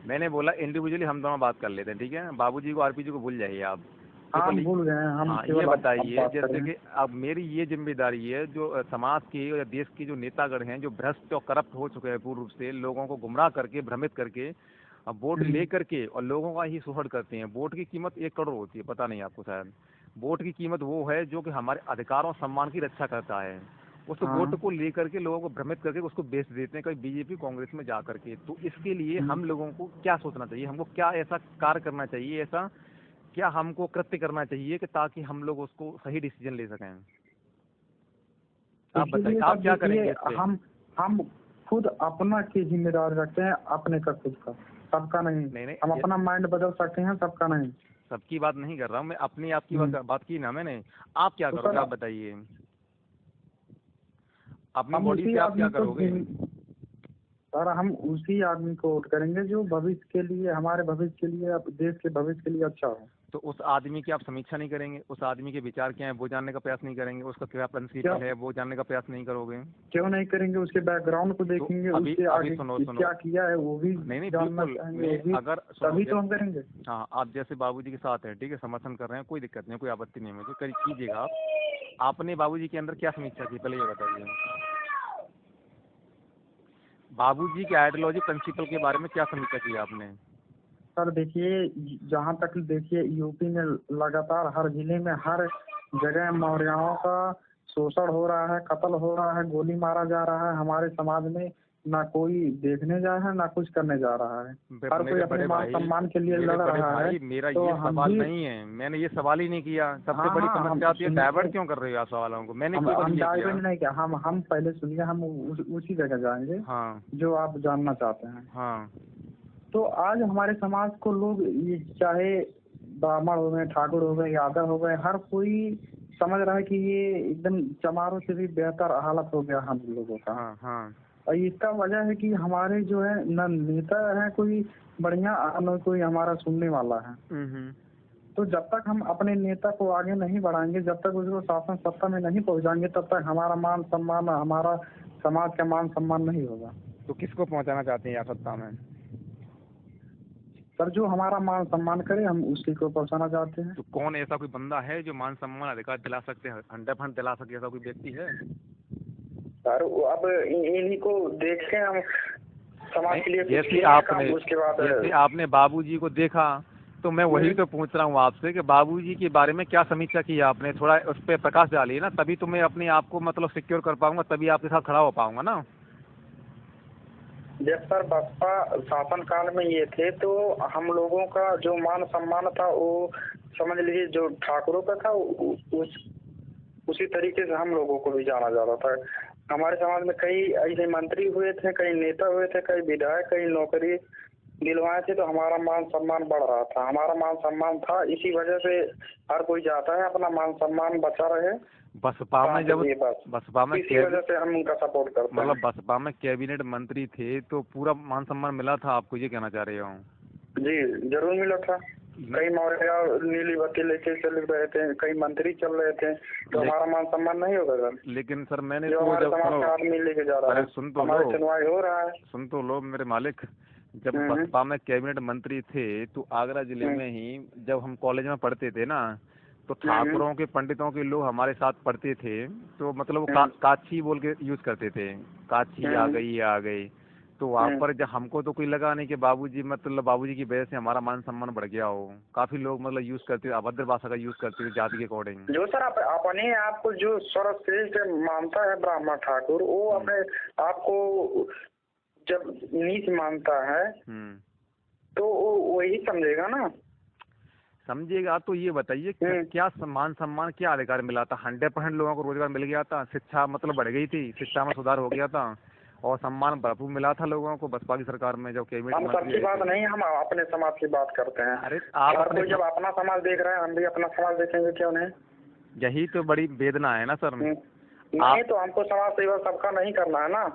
मैंने बोला इंडिविजुअली हम दोनों बात कर लेते हैं, ठीक है। बाबूजी को, आरपी जी को भूल जाइए आप। हाँ, भूल गए हैं हम। हाँ, ये बताइए, जैसे कि अब मेरी ये जिम्मेदारी है, जो समाज के या देश के जो नेतागण हैं, जो भ्रष्ट और करप्ट हो चुके हैं पूर्ण रूप से, लोगों को गुमराह करके, भ्रमित करके, अब वोट ले करके और लोगों का ही शोषण करते हैं। वोट की कीमत 1 करोड़ होती है, पता नहीं आपको शायद। वोट की कीमत वो है जो कि हमारे अधिकारों सम्मान की रक्षा करता है। उस वोट को लेकर के लोगों को भ्रमित करके उसको बेच देते हैं, कहीं बीजेपी कांग्रेस में जा करके। तो इसके लिए हम लोगों को क्या सोचना चाहिए, हमको क्या ऐसा कार्य करना चाहिए, ऐसा क्या हमको कृत्य करना चाहिए कि ताकि हम लोग उसको सही डिसीजन ले सकें? आप बताइए, आप क्या करेंगे? हम खुद अपना की जिम्मेदारी रखते हैं, अपने का खुद का, सबका नहीं। हम अपना माइंड बदल सकते हैं, सबका नहीं। सबकी बात नहीं कर रहा हूँ मैं, अपनी आपकी बात की ना मैंने। आप क्या करोगे, आप बताइए, अपनी बॉडी से आप क्या करोगे? सर हम उसी आदमी को वोट करेंगे जो भविष्य के लिए, हमारे भविष्य के लिए, देश के भविष्य के लिए अच्छा हो। तो उस आदमी की आप समीक्षा नहीं करेंगे? उस आदमी के विचार क्या है वो जानने का प्रयास नहीं करेंगे? उसका क्या प्रिंसिपल है वो जानने का प्रयास नहीं करोगे? क्यों नहीं करेंगे? उसके बैकग्राउंड को देखेंगे, उसके आगे क्या किया है वो भी जानना चाहेंगे, अगर तभी तो हम करेंगे। हाँ, आप जैसे बाबूजी के साथ हैं, ठीक है, समर्थन कर रहे हैं, कोई दिक्कत नहीं, कोई आपत्ति नहीं है मुझे, कीजिएगा आप। आपने बाबूजी के अंदर क्या समीक्षा की, पहले ये बताइए। बाबूजी के आइडियोलॉजी, प्रिंसिपल के बारे में क्या समीक्षा की आपने? सर देखिए, जहाँ तक देखिए यूपी में लगातार हर जिले में हर जगह मौर्याओं का शोषण हो रहा है, कत्ल हो रहा है, गोली मारा जा रहा है। हमारे समाज में ना कोई देखने जा रहा है, ना कुछ करने जा रहा है। हर कोई मेरे अपने बड़े मान भाई, सम्मान के लिए मेरे लड़ बड़े रहा है। भाई, मेरा तो ये हम सवाल भी नहीं है, मैंने ये सवाल ही नहीं किया। सबसे हाँ बड़ी हाँ हम समस्या आती है, सुनिए, डाइवर्ट क्यों कर रहे हो आप सवालों को? मैंने क्यों हम ये किया? डाइवर्ट नहीं किया, हम पहले सुनिए, हम उसी जगह जाएंगे हाँ जो आप जानना चाहते हैं। हाँ। तो आज हमारे समाज को लोग, ये चाहे ब्राह्मण हो गए, ठाकुर हो गए, यादव हो गए, हर कोई समझ रहा है कि ये एकदम चमारों से भी बेहतर हालत हो गया हम लोगों का। हाँ हाँ। और इसका वजह है कि हमारे जो है न नेता है कोई बढ़िया, न कोई हमारा सुनने वाला है। हम्म। तो जब तक हम अपने नेता को आगे नहीं बढ़ाएंगे, जब तक उसको शासन सत्ता में नहीं पहुंचाएंगे, तब तक हमारा मान सम्मान, हमारा समाज का मान सम्मान नहीं होगा। तो किसको पहुंचाना चाहते हैं आप सत्ता में? सर जो हमारा मान सम्मान करे, हम उसी को पहुंचाना चाहते हैं। तो कौन ऐसा कोई बंदा है जो मान सम्मान अधिकार दिला सकते हैं, 100% दिला सके, ऐसा कोई व्यक्ति है? सर अब इन्हीं को देख के हम समाज के लिए कुछ जैसे किए आपने उसके बाद जैसे आपने बाबूजी को देखा, तो मैं वही तो पूछ रहा हूँ आपसे कि बाबूजी के बारे में क्या समीक्षा की आपने? थोड़ा उस पर प्रकाश डालिए ना, तभी तो मैं अपने आप को मतलब सिक्योर कर पाऊंगा, तभी आपके साथ खड़ा हो पाऊंगा ना। जब सर बसपा शासन काल में ये थे, तो हम लोगों का जो मान सम्मान था वो समझ लीजिए जो ठाकुरों का था, उसी तरीके से हम लोगों को भी जाना जाता था। हमारे समाज में कई ऐसे मंत्री हुए थे, कई नेता हुए थे, कई विधायक, कई नौकरी दिलवाए थे, तो हमारा मान सम्मान बढ़ रहा था, हमारा मान सम्मान था। इसी वजह से हर कोई चाहता है अपना मान सम्मान बचा रहे। बसपा में जब बसपा में इसी वजह से हम उनका सपोर्ट करते हैं। मतलब बसपा में कैबिनेट मंत्री थे तो पूरा मान सम्मान मिला था आपको, ये कहना चाह रहे हो? जी जरूर मिला था। कई मौर्य नीली बत्ती लेके चल रहे थे, कई मंत्री चल रहे थे, तो हमारा मान सम्मान नहीं होगा सर? लेकिन सर मैंने जो तो हमारे जब समाज का आदमी लेके जा रहा है, सुन तो हमारी लो, सुनवाई हो रहा है। सुन तो लो मेरे मालिक। जब बसपा में कैबिनेट मंत्री थे तो आगरा जिले में ही जब हम कॉलेज में पढ़ते थे ना, तो ठाकुरों के पंडितों के लोग हमारे साथ पढ़ते थे, तो मतलब वो काची बोल के यूज करते थे, काची आ गई, ये आ गई। तो वहाँ पर जब हमको तो कोई लगा नहीं कि बाबूजी मतलब बाबूजी की वजह से हमारा मान सम्मान बढ़ गया हो। काफी लोग मतलब यूज करते थे, अभद्र भाषा का यूज करते थे जाति के अकॉर्डिंग। जो सर अपने आपको जो सर्वश्रेष्ठ मानता है ब्राह्मण ठाकुर, वो अपने आपको जब नीच मानता है तो वही समझेगा ना। समझिएगा। तो ये बताइए क्या मान सम्मान, क्या अधिकार मिला था? 100% लोगों को रोजगार मिल गया था, शिक्षा मतलब बढ़ गई थी, शिक्षा में सुधार हो गया था, और सम्मान भरपूर मिला था लोगों को बसपा की सरकार में जब कैबिनेट हम सबकी बात नहीं, हम अपने समाज की बात करते हैं। अरे आप कोई जब अपना समाज देख रहे हैं, हम भी अपना समाज देखेंगे क्यों नहीं? यही तो बड़ी वेदना है ना सर। नहीं तो हमको समाज सेवा सबका नहीं करना है ना,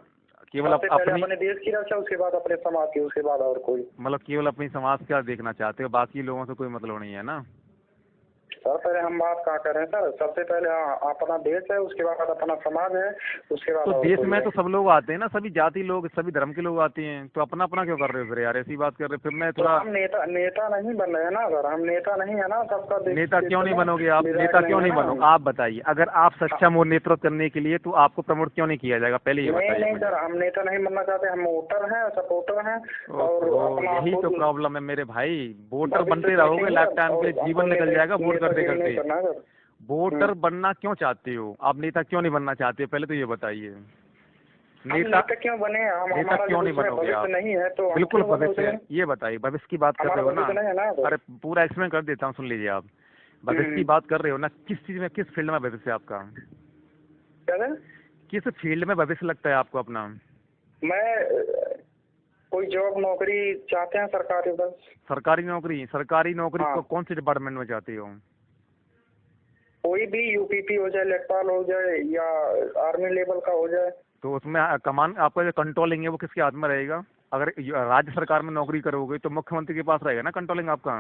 केवल अपने देश की रक्षा, उसके बाद अपने समाज की, उसके बाद और कोई। मतलब केवल अपनी समाज का देखना चाहते हो, बाकी लोगों से कोई मतलब नहीं है ना? सर पहले हम बात कहाँ कर रहे हैं सर? सबसे पहले अपना देश है, उसके बाद अपना समाज है, उसके बाद तो देश में तो सब लोग आते हैं ना, सभी जाति लोग, सभी धर्म के लोग आते हैं, तो अपना अपना क्यों कर रहे हो फिर यार? ऐसी बात कर रहे हो फिर। मैं थोड़ा हम नेता नहीं बन रहे हैं ना सर, हम नेता नहीं है ना सबका। नेता क्यों नहीं बनोगे आप? नेता क्यों नहीं बनोगे आप बताइए? अगर आप सक्षम हो नेतृत्व करने के लिए तो आपको प्रमोट क्यों नहीं किया जाएगा? पहले ये बताइए। नहीं सर, हम नेता नहीं बनना चाहते, हम वोटर हैं, सपोर्टर हैं। और यही तो प्रॉब्लम है मेरे भाई, वोटर बनते रहोगे लाइफ टाइम पे, जीवन निकल जाएगा वोट करते करते। वोटर बनना क्यों चाहते हो आप? नेता क्यों नहीं बनना चाहते? पहले तो ये बताइए। नेता क्यों बने? नेता क्यों नहीं बनोगे आप? नहीं है तो बिल्कुल भविष्य है, ये बताइए। भविष्य की बात कर रहे हो ना? अरे पूरा एक्सप्लेन कर देता हूँ, सुन लीजिए आप। भविष्य की बात कर रहे हो ना, किस चीज में, किस फील्ड में भविष्य आपका? किस फील्ड में भविष्य लगता है आपको अपना? मैं कोई जॉब नौकरी चाहते हैं सरकारी, बस सरकारी नौकरी। सरकारी नौकरी को कौन से डिपार्टमेंट में चाहते हो? कोई भी, यूपीपी हो जाए, लेखपाल हो जाए, या आर्मी लेवल का हो जाए। तो उसमें कमान आपका जो कंट्रोलिंग है वो किसके हाथ में रहेगा? अगर राज्य सरकार में नौकरी करोगे तो मुख्यमंत्री के पास रहेगा ना कंट्रोलिंग आपका।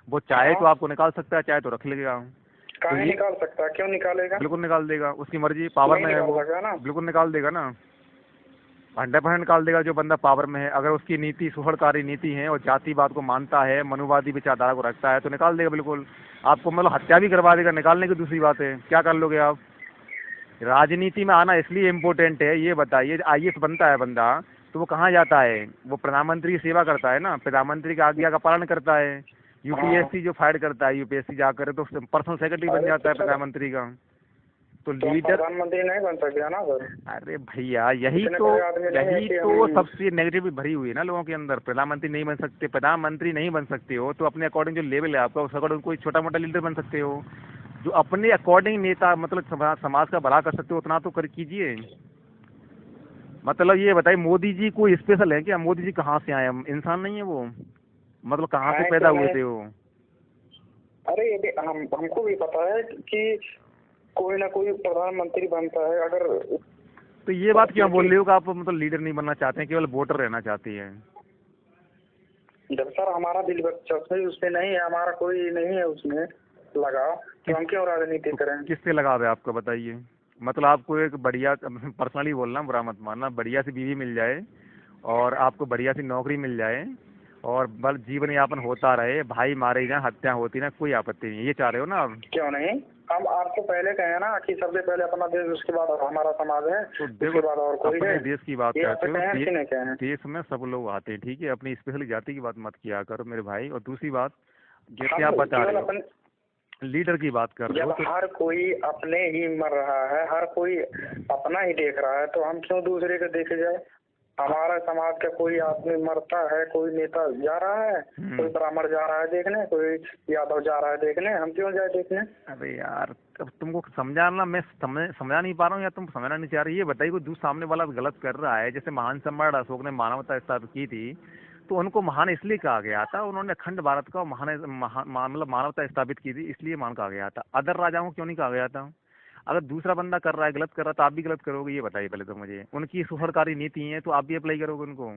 वो चाहे तो आपको निकाल सकता है, चाहे तो रख लेगा। तो निकाल सकता है, क्यों निकालेगा? बिल्कुल निकाल देगा, उसकी मर्जी, पावर में है वो, बिल्कुल निकाल देगा ना, 100% निकाल देगा जो बंदा पावर में है। अगर उसकी नीति सुहड़कारी नीति है और जातिवाद को मानता है, मनुवादी विचारधारा को रखता है, तो निकाल देगा बिल्कुल। आपको मतलब हत्या भी करवा देगा निकालने की। दूसरी बात है, क्या कर लोगे आप? राजनीति में आना इसलिए इम्पोर्टेंट है, ये बताइए। IAS बनता है बंदा तो वो कहाँ जाता है? वो प्रधानमंत्री की सेवा करता है ना, प्रधानमंत्री की आज्ञा का पालन करता है। यूपीएससी जो फाइट करता है, यूपीएससी जाकर तो पर्सनल सेक्रेटरी बन अरे जाता तो है सर, प्रधानमंत्री का। तो तो हम लीडर, प्रधानमंत्री नहीं बन सकते ना सर? अरे भैया यही इतने तो, बड़े आदमी नहीं है यही कि तो हम। सबसे नेगेटिव भरी हुई है ना लोगों के अंदर। प्रधानमंत्री नहीं बन सकते, प्रधानमंत्री नहीं बन सकते हो तो अपने अकॉर्डिंग जो लेवल है आपका उस अकॉर्डिंग कोई छोटा मोटा लीडर बन सकते हो। जो अपने अकॉर्डिंग नेता मतलब समाज का भला कर सकते हो उतना तो कर कीजिए। मतलब ये बताइए, मोदी जी कोई स्पेशल है क्या? मोदी जी कहाँ से आए? इंसान नहीं है वो? मतलब कहाँ से है पैदा क्यों हुए नहीं? थे वो? अरे ये भी हमको भी पता है कि कोई ना कोई प्रधानमंत्री बनता है। अगर तो ये बात क्यों बोल क्योंकि रहे हो कि आप मतलब लीडर नहीं बनना चाहते हैं, केवल वोटर रहना चाहती हैं? जब सर हमारा दिल दिलचस्पी उसमें नहीं है, हमारा कोई नहीं है उसमें लगा, तो हम क्यों राजनीति करें? किससे लगाव है आपका बताइए? मतलब आपको एक बढ़िया, पर्सनली बोलना, बुरा मत मानना, बढ़िया सी बीवी मिल जाए और आपको बढ़िया सी नौकरी मिल जाए और बस जीवन यापन होता रहे, भाई मारे जाए, हत्या होती ना, कोई आपत्ति नहीं है, ये चाह रहे हो ना आप? क्यों नहीं? हम आपको पहले कहे ना कि सबसे पहले अपना देश, उसके बाद हमारा समाज है, तो उसके देखो, बाद और कोई अपने है। देश की बात ये करते आपसे हो, कहे कि नहीं कहे? देश में सब लोग आते हैं, ठीक है, अपनी स्पेशल जाति की बात मत किया करो मेरे भाई। और दूसरी बात, जैसे हम आप बता केवल रहे हो अपन, लीडर की बात कर रहे हो जब तो हर कोई अपने ही मर रहा है, हर कोई अपना ही देख रहा है, तो हम क्यों दूसरे का देखे जाए? हमारा समाज का कोई आदमी मरता है, कोई नेता जा रहा है, कोई ब्राह्मण जा रहा है देखने, कोई यादव जा रहा है देखने, हम क्यों जाए देखने? अरे यार, अब तुमको समझाना, मैं समझा नहीं पा रहा हूँ या तुम समझना नहीं चाह रही? ये बताइए, कोई दूसरा सामने वाला गलत कर रहा है, जैसे महान सम्राट अशोक ने मानवता स्थापित की थी, तो उनको महान इसलिए कहा गया था, उन्होंने अखंड भारत का मतलब मानवता स्थापित की थी, इसलिए महान कहा गया था। अदर राजाओं को क्यों नहीं कहा गया था? अगर दूसरा बंदा कर रहा है, गलत कर रहा है, तो आप भी गलत करोगे? ये बताइए पहले तो मुझे। उनकी सुफलकारी नीति है तो आप भी अप्लाई करोगे उनको?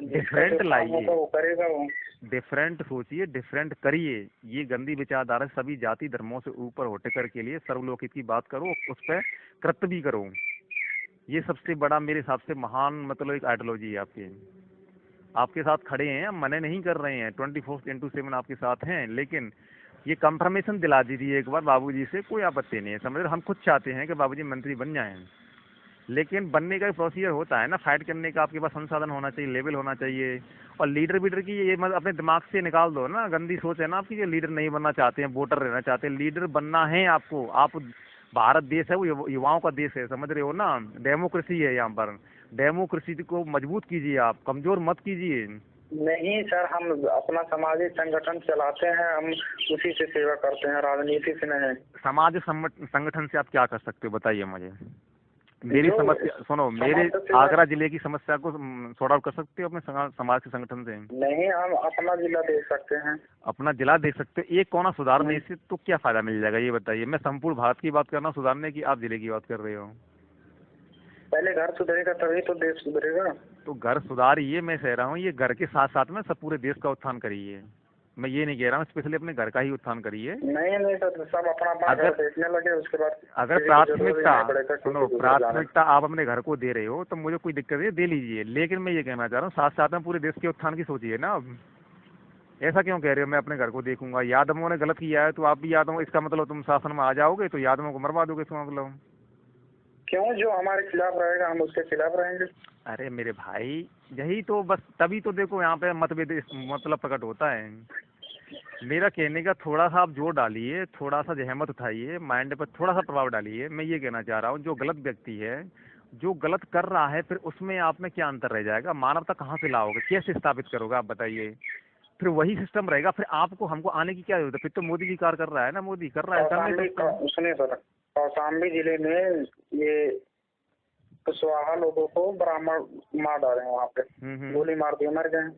जिसका जो डिफरेंट काम लाइए, होगा वो करेगा वो। डिफरेंट सोचिए, डिफरेंट करिए। ये गंदी विचारधारा सभी जाति धर्मों से ऊपर उठकर के लिए सर्वलोकित की बात करो, उस पर कृत्य भी करो। ये सबसे बड़ा मेरे हिसाब से महान मतलब एक आइडियोलॉजी है आपकी। आपके साथ खड़े हैं, हम मना नहीं कर रहे हैं, 24/7 आपके साथ हैं, लेकिन ये कंफर्मेशन दिला दीजिए एक बार बाबूजी से, कोई आपत्ति नहीं है, समझ रहे? हम खुद चाहते हैं कि बाबूजी मंत्री बन जाएं, लेकिन बनने का एक प्रोसीजर होता है ना, फाइट करने का आपके पास संसाधन होना चाहिए, लेवल होना चाहिए। और लीडर वीडर की ये मत अपने दिमाग से निकाल दो ना, गंदी सोच है ना आपकी, जो लीडर नहीं बनना चाहते हैं, वोटर रहना चाहते हैं। लीडर बनना है आपको। आप, भारत देश है वो युवाओं का देश है, समझ रहे हो ना? डेमोक्रेसी है यहाँ पर। डेमोक्रेसी को मजबूत कीजिए, आप कमजोर मत कीजिए। नहीं सर, हम अपना सामाजिक संगठन चलाते हैं, हम उसी से सेवा करते हैं, राजनीति से नहीं। समाज संगठन से आप क्या कर सकते हो बताइए मुझे? मेरी जो समस्या सुनो, मेरे समाज से आगरा जिले की समस्या को सॉर्ट आउट कर सकते हो अपने समाज के संगठन से? नहीं, हम अपना जिला देख सकते हैं। अपना जिला देख सकते हो? एक कोना सुधारने से तो क्या फायदा मिल जाएगा ये बताइए? मैं संपूर्ण भारत की बात कर रहा हूँ सुधारने की, आप जिले की बात कर रहे हो। पहले घर सुधरेगा तभी तो देश सुधरेगा। तो घर सुधारिए, मैं कह रहा हूँ ये घर के साथ साथ में सब पूरे देश का उत्थान करिए। मैं ये नहीं कह रहा हूँ स्पेशली अपने घर का ही उत्थान करिए। नहीं नहीं सर, सब अपना अपना घर देखने लगे, उसके बाद अगर प्राथमिकता आप अपने घर को दे रहे हो तो मुझे कोई दिक्कत नहीं, दे लीजिए, लेकिन मैं ये कहना चाह रहा हूँ साथ साथ में पूरे देश के उत्थान की सोचिए ना। अब ऐसा क्यों कह रहे हो मैं अपने घर को देखूंगा? यादवों ने गलत किया है तो आप भी यादव, इसका मतलब तुम शासन में आ जाओगे तो यादवों को मरवा दोगे, इसका मतलब? क्यों? जो हमारे खिलाफ रहेगा हम उसके खिलाफ रहेंगे। अरे मेरे भाई, यही तो बस, तभी तो देखो यहाँ पे मतभेद मतलब प्रकट होता है। मेरा कहने का थोड़ा सा आप जोर डालिए, थोड़ा सा जहमत उठाइए, माइंड पर थोड़ा सा प्रभाव डालिए। मैं ये कहना चाह रहा हूँ जो गलत व्यक्ति है, जो गलत कर रहा है, फिर उसमें आप में क्या अंतर रह जाएगा? मानवता कहाँ से लाओगे, कैसे स्थापित करोगे आप बताइए? फिर वही सिस्टम रहेगा, फिर आपको हमको आने की क्या जरूरत है? फिर तो मोदी जी कार कर रहा है ना, मोदी कर रहा है, करने दो। सुनिए सर, कौशाम्बी जिले में ये कुशवाहा लोगों को ब्राह्मण मार डाले हैं, वहाँ पे गोली मार दिए, मर गए।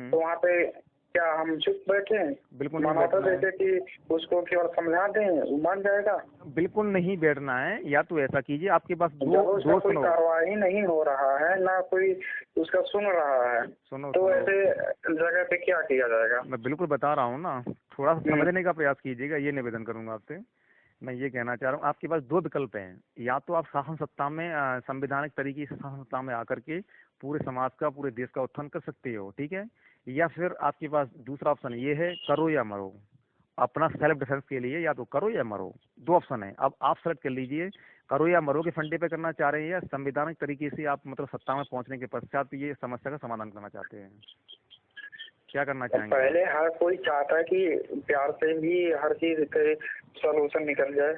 तो वहाँ पे क्या हम चुप बैठे? बिल्कुल मानवता देते कि उसको केवल समझा दें, वो मान जाएगा? बिल्कुल नहीं बैठना है। या तो ऐसा कीजिए, आपके पास दो कोई कार्रवाई नहीं हो रहा है, ना कोई उसका सुन रहा है, तो ऐसे जगह पे क्या किया जाएगा? मैं बिल्कुल बता रहा हूँ ना, थोड़ा सा समझने का प्रयास कीजिएगा, ये निवेदन करूंगा आपसे। मैं ये कहना चाह रहा हूँ आपके पास दो विकल्प हैं, या तो आप शासन सत्ता में संवैधानिक तरीके से शासन सत्ता में आकर के पूरे समाज का, पूरे देश का उत्थान कर सकते हो, ठीक है? या फिर आपके पास दूसरा ऑप्शन ये है, करो या मरो। अपना सेल्फ डिफेंस के लिए या तो करो या मरो, 2 ऑप्शन है। अब आप सेलेक्ट कर लीजिए, करो या मरो के फंडे पे करना चाह रहे हैं, या संवैधानिक तरीके से आप मतलब सत्ता में पहुंचने के पश्चात ये समस्या का समाधान करना चाहते हैं, क्या करना चाहेंगे? पहले हर कोई चाहता है कि प्यार से ही हर चीज के सॉल्यूशन निकल जाए,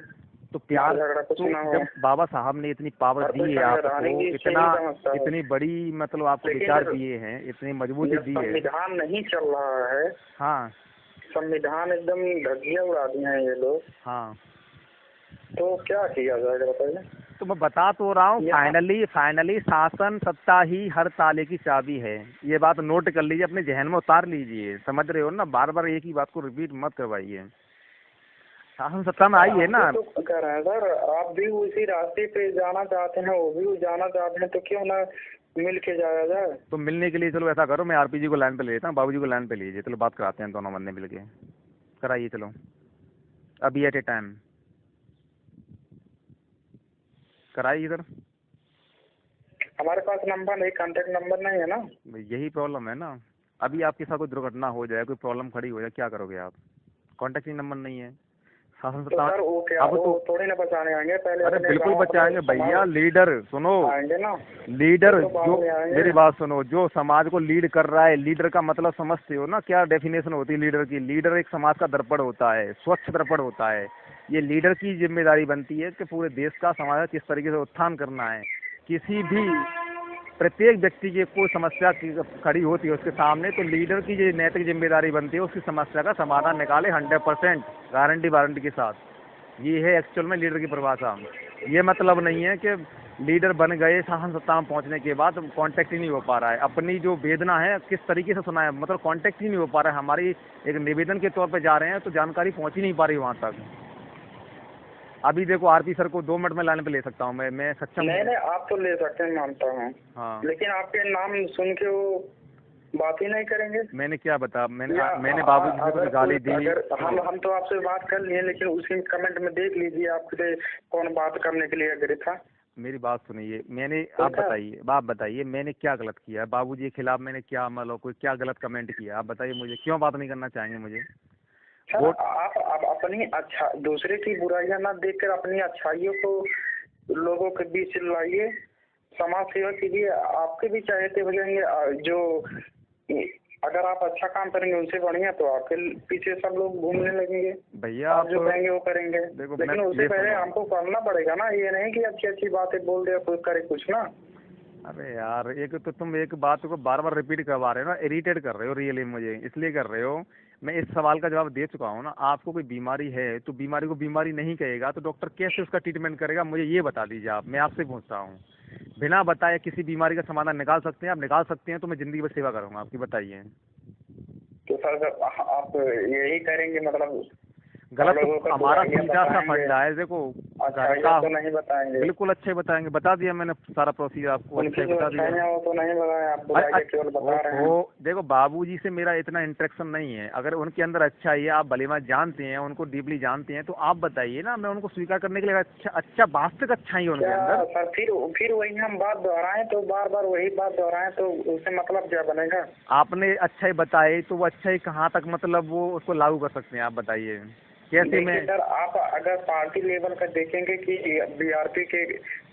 तो प्यार झगड़ा कुछ तो ना हो। जब बाबा साहब ने इतनी पावर हर दी कोई है आपको, संवैधानिक ही इतना सही समझता है। इतनी बड़ी मतलब आपको लेकिन विचार जब दिए हैं, इतनी मजबूती ये दी है। संविधान नहीं चल रहा है, हाँ संविधान एकदम धज्जियां उड़ा दिए हैं ये लोग, हाँ, तो क्या किया जाएगा बताइए? तो मैं बता तो रहा हूँ, यहाँ फाइनली शासन सत्ता ही हर ताले की चाबी है। ये बात नोट कर लीजिए, अपने जहन में उतार लीजिए, समझ रहे हो ना, बार बार एक ही बात को रिपीट मत करवाइए। शासन सत्ता में आई है ना। आप भी तो कह रहे हैं सर, आप भी उसी रास्ते पे जाना चाहते हैं, वो भी जाना चाहते हैं, तो क्यों ना मिल के जाया जाए? तो मिलने के लिए चलो ऐसा करो, मैं आरपी जी को लाइन पे ले लेता हूँ, बाबू जी को लाइन पे लीजिए, चलो बात कराते हैं दोनों बंदे मिल के, कराइए चलो, अभी एट ए टाइम कराइए इधर। हमारे पास नंबर नहीं, कांटेक्ट नंबर नहीं है ना। यही प्रॉब्लम है ना, अभी आपके साथ कोई दुर्घटना हो जाए, कोई प्रॉब्लम खड़ी हो जाए, क्या करोगे आप? कॉन्टेक्ट नंबर नहीं है, शासन तो सत्ता। सर वो क्या, अब वो तो थोड़ी ना बचाने आएंगे, पहले अरे अपने बिल्कुल गाँव बचाएंगे अपने भैया, समाज लीडर सुनो, आएंगे ना, लीडर तो बाद जो, में आएंगे। मेरी बात सुनो, जो समाज को लीड कर रहा है, लीडर का मतलब समझते हो ना, क्या डेफिनेशन होती है लीडर की? लीडर एक समाज का दर्पण होता है, स्वच्छ दर्पण होता है। ये लीडर की जिम्मेदारी बनती है कि पूरे देश का, समाज का किस तरीके से उत्थान करना है। किसी भी प्रत्येक व्यक्ति की कोई समस्या खड़ी होती है उसके सामने, तो लीडर की जो नैतिक जिम्मेदारी बनती है उसकी समस्या का समाधान निकाले 100% गारंटी वारंटी के साथ। ये है एक्चुअल में लीडर की परिभाषा। ये मतलब नहीं है कि लीडर बन गए, शासन सत्ता में पहुंचने के बाद कांटेक्ट ही नहीं हो पा रहा है, अपनी जो वेदना है किस तरीके से सुनाए, मतलब कांटेक्ट ही नहीं हो पा रहा है। हमारी एक निवेदन के तौर पे जा रहे हैं तो जानकारी पहुंच ही नहीं पा रही वहाँ तक। अभी देखो आरपी सर को 2 मिनट में लाइन पे ले सकता हूँ, मैं सक्षम नहीं हूँ। नहीं, आप तो ले सकते हैं, मानता हूँ, हाँ, लेकिन आपके नाम सुन के वो बात ही नहीं करेंगे। मैंने क्या बता, या मैंने बाबूजी से अगर कुछ गाली दी? अगर हम तो आपसे बात कर लिए, लेकिन उसी कमेंट में देख लीजिए आपसे कौन बात करने के लिए अग्री था। मेरी बात सुनिए, मैंने तो आप बताइए मैंने क्या गलत किया है? बाबूजी के खिलाफ मैंने क्या, मतलब कोई क्या गलत कमेंट किया? आप बताइए मुझे, क्यों बात नहीं करना चाहेंगे मुझे? सर आप अपनी अच्छा, दूसरे की बुराइयां ना देखकर अपनी अच्छाइयों को लोगों के बीच लाइए, समाज सेवा कीजिए, आपके भी चहेते हो जाएंगे। जो अगर आप अच्छा काम करेंगे उनसे बढ़िया, तो आपके पीछे सब लोग घूमने लगेंगे। भैया आप जो कहेंगे वो करेंगे, लेकिन उससे पहले हमको करना पड़ेगा ना, ये नहीं कि अच्छी अच्छी बातें बोल दे कोई करे कुछ ना। अरे यार, एक तो तुम एक बात को बार बार रिपीट करवा रहे हो ना, इरिटेट कर रहे हो रियली, मुझे इसलिए कर रहे हो। मैं इस सवाल का जवाब दे चुका हूँ ना, आपको कोई बीमारी है तो बीमारी को बीमारी नहीं कहेगा तो डॉक्टर कैसे उसका ट्रीटमेंट करेगा? मुझे ये बता दीजिए आप, मैं आपसे पूछता हूँ। बिना बताए किसी बीमारी का समाधान निकाल सकते हैं? आप निकाल सकते हैं तो मैं जिंदगी भर सेवा करूँगा आपकी, बताइए। तो सर आप यही करेंगे मतलब? गलत तो हमारा सीधा सा फंडा है, देखो अच्छा तो नहीं बताएंगे? बिल्कुल अच्छे बताएंगे, बता दिया मैंने सारा प्रोसीजर आपको, अच्छे बता दिया। वो तो नहीं बताया, आप बुला के केवल बता रहे हैं। देखो बाबूजी से मेरा इतना इंटरेक्शन नहीं है, अगर उनके अंदर अच्छा ही है, आप भलीभांति जानते हैं, उनको डीपली जानते हैं, तो आप बताइए ना, मैं उनको स्वीकार करने के लिए अच्छा वास्तविक अच्छा ही है उनके अंदर। सर फिर वही हम बात दोहराएं, तो बार बार वही बात दोहराएं तो उससे मतलब क्या बनेगा? आपने अच्छा ही बताए तो वो अच्छा ही कहाँ तक मतलब वो उसको लागू कर सकते हैं, आप बताइए कैसे? मैं सर आप अगर पार्टी लेवल का देखेंगे कि बीआरपी के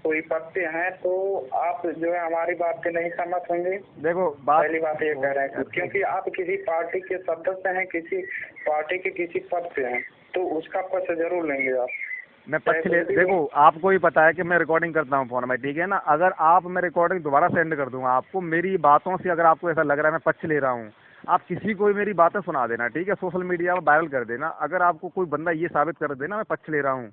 कोई पद पे हैं, तो आप जो है हमारी बात पे नहीं सहमत होंगे। देखो पहली बात ये कह रहे हैं, क्योंकि आप किसी पार्टी के सदस्य हैं, किसी पार्टी के किसी पद पे हैं, तो उसका पक्ष जरूर लेंगे आप। मैं पक्ष ले, देखो आपको ही पता है कि मैं रिकॉर्डिंग करता हूँ फोन में, ठीक है ना? अगर आप, मैं रिकॉर्डिंग दोबारा सेंड कर दूंगा आपको, मेरी बातों से अगर आपको ऐसा लग रहा है मैं पक्ष ले रहा हूँ, आप किसी को भी मेरी बातें सुना देना, ठीक है? सोशल मीडिया पर वायरल कर देना। अगर आपको कोई बंदा ये साबित कर देना मैं पक्ष ले रहा हूँ,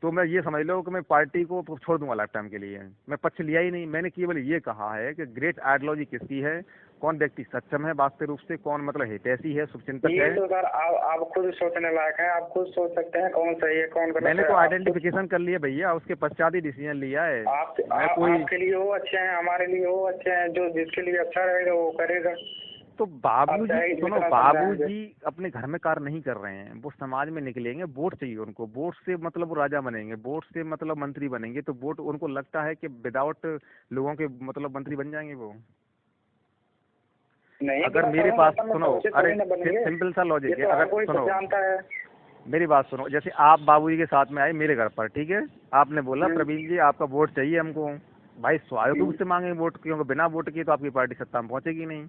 तो मैं ये समझ लो कि मैं पार्टी को छोड़ दूंगा लाइफ टाइम के लिए। मैं पक्ष लिया ही नहीं, मैंने केवल ये कहा है कि ग्रेट आइडियोलॉजी किसकी है, कौन व्यक्ति सक्षम है वास्तविक रूप से, कौन मतलब हितैषी है, शुभचिंतक है। तो सर आप खुद सोचने लायक हैं, आप खुद सोच सकते हैं कौन सही है कौन गलत है। मैंने तो आइडेंटिफिकेशन कर लिया भैया, उसके पश्चात ही डिसीजन लिया है। आपके लिए वो अच्छे हैं, हमारे लिए वो अच्छे हैं, जो जिसके लिए अच्छा रहेगा वो करेगा। तो बाबूजी सुनो, बाबूजी अपने घर में कार्य नहीं कर रहे हैं, वो समाज में निकलेंगे, वोट चाहिए उनको, वोट से मतलब वो राजा बनेंगे, वोट से मतलब मंत्री बनेंगे, तो वोट उनको लगता है कि विदाउट लोगों के मतलब मंत्री बन जाएंगे वो? नहीं, अगर मेरे पास सुनो, अरे सिंपल सा लॉजिक है, अगर सुनो, मेरी बात सुनो, जैसे आप बाबूजी के साथ में आए मेरे घर पर, ठीक है, आपने बोला प्रवीण जी आपका वोट चाहिए हमको, भाई स्वाभाविक रूप से मांगेंगे वोट, क्योंकि बिना वोट किए तो आपकी पार्टी सत्ता में पहुंचेगी नहीं।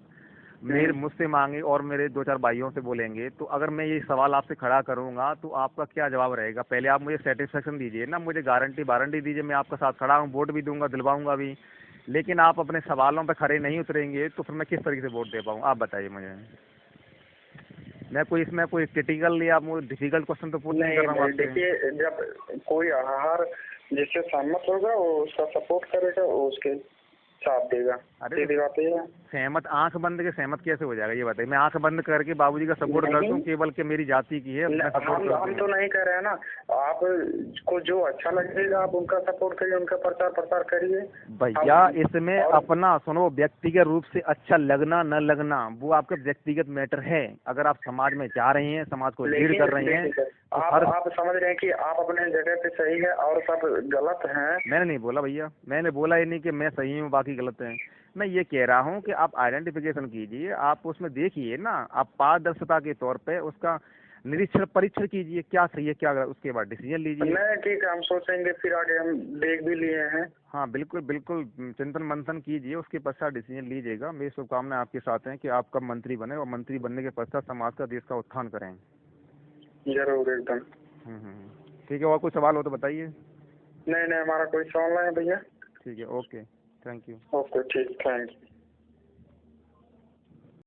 मेरे मुझसे मांगे और मेरे 2-4 भाइयों से बोलेंगे, तो अगर मैं ये सवाल आपसे खड़ा करूंगा तो आपका क्या जवाब रहेगा? पहले आप मुझे सेटिस्फेक्शन दीजिए ना, मुझे गारंटी वारंटी दीजिए, मैं आपका साथ खड़ा हूँ, वोट भी दूंगा, दिलवाऊंगा भी। लेकिन आप अपने सवालों पर खड़े नहीं उतरेंगे तो फिर मैं किस तरीके से वोट दे पाऊँ, आप बताइए मुझे। मैं कोई इसमें कोई क्रिटिकल या मुझे डिफिकल्ट क्वेश्चन तो पूछ नहीं कर रहा हूँ आपसे। देखिए, जब कोई आहार जिससे सहमत होगा वो उसका सपोर्ट करेगा, वो उसके साथ देगा। अरे सीधी बात ये है। सहमत आंख बंद के सहमत कैसे हो जाएगा ये बताइए? मैं आंख बंद करके बाबूजी का सपोर्ट कर दूं केवल कि मेरी जाति की है, मैं सपोर्ट कर हम दूं? तो नहीं कह रहे हैं ना, आपको जो अच्छा लगेगा आप उनका सपोर्ट करिए, उनका प्रचार प्रसार करिए। भैया इसमें अपना सुनो, व्यक्तिगत रूप से अच्छा लगना न लगना वो आपका व्यक्तिगत मैटर है। अगर आप समाज में जा रहे हैं, समाज को लीड कर रहे हैं तो आप समझ रहे हैं कि आप अपने जगह पे सही है और सब गलत हैं। मैंने नहीं बोला भैया, मैंने बोला ये नहीं कि मैं सही हूँ बाकी गलत हैं। मैं ये कह रहा हूँ कि आप आइडेंटिफिकेशन कीजिए, आप उसमें देखिए ना, आप पारदर्शिता के तौर पे उसका निरीक्षण परीक्षण कीजिए, क्या सही है क्या गलत, उसके बाद डिसीजन लीजिए। नहीं ठीक है, हम सोचेंगे, फिर आगे हम देख भी लिए हैं। हाँ बिल्कुल बिल्कुल, चिंतन मंथन कीजिए, उसके पश्चात डिसीजन लीजिएगा। मेरी शुभकामनाएं आपके साथ हैं कि आप कब मंत्री बने और मंत्री बनने के पश्चात समाज का, देश का उत्थान करें। जरूर, एकदम। ठीक है, और कोई सवाल हो तो बताइए। नहीं नहीं, हमारा कोई सवाल नहीं है भैया। ठीक है, ओके, थैंक यू। ओके ठीक, थैंक यू।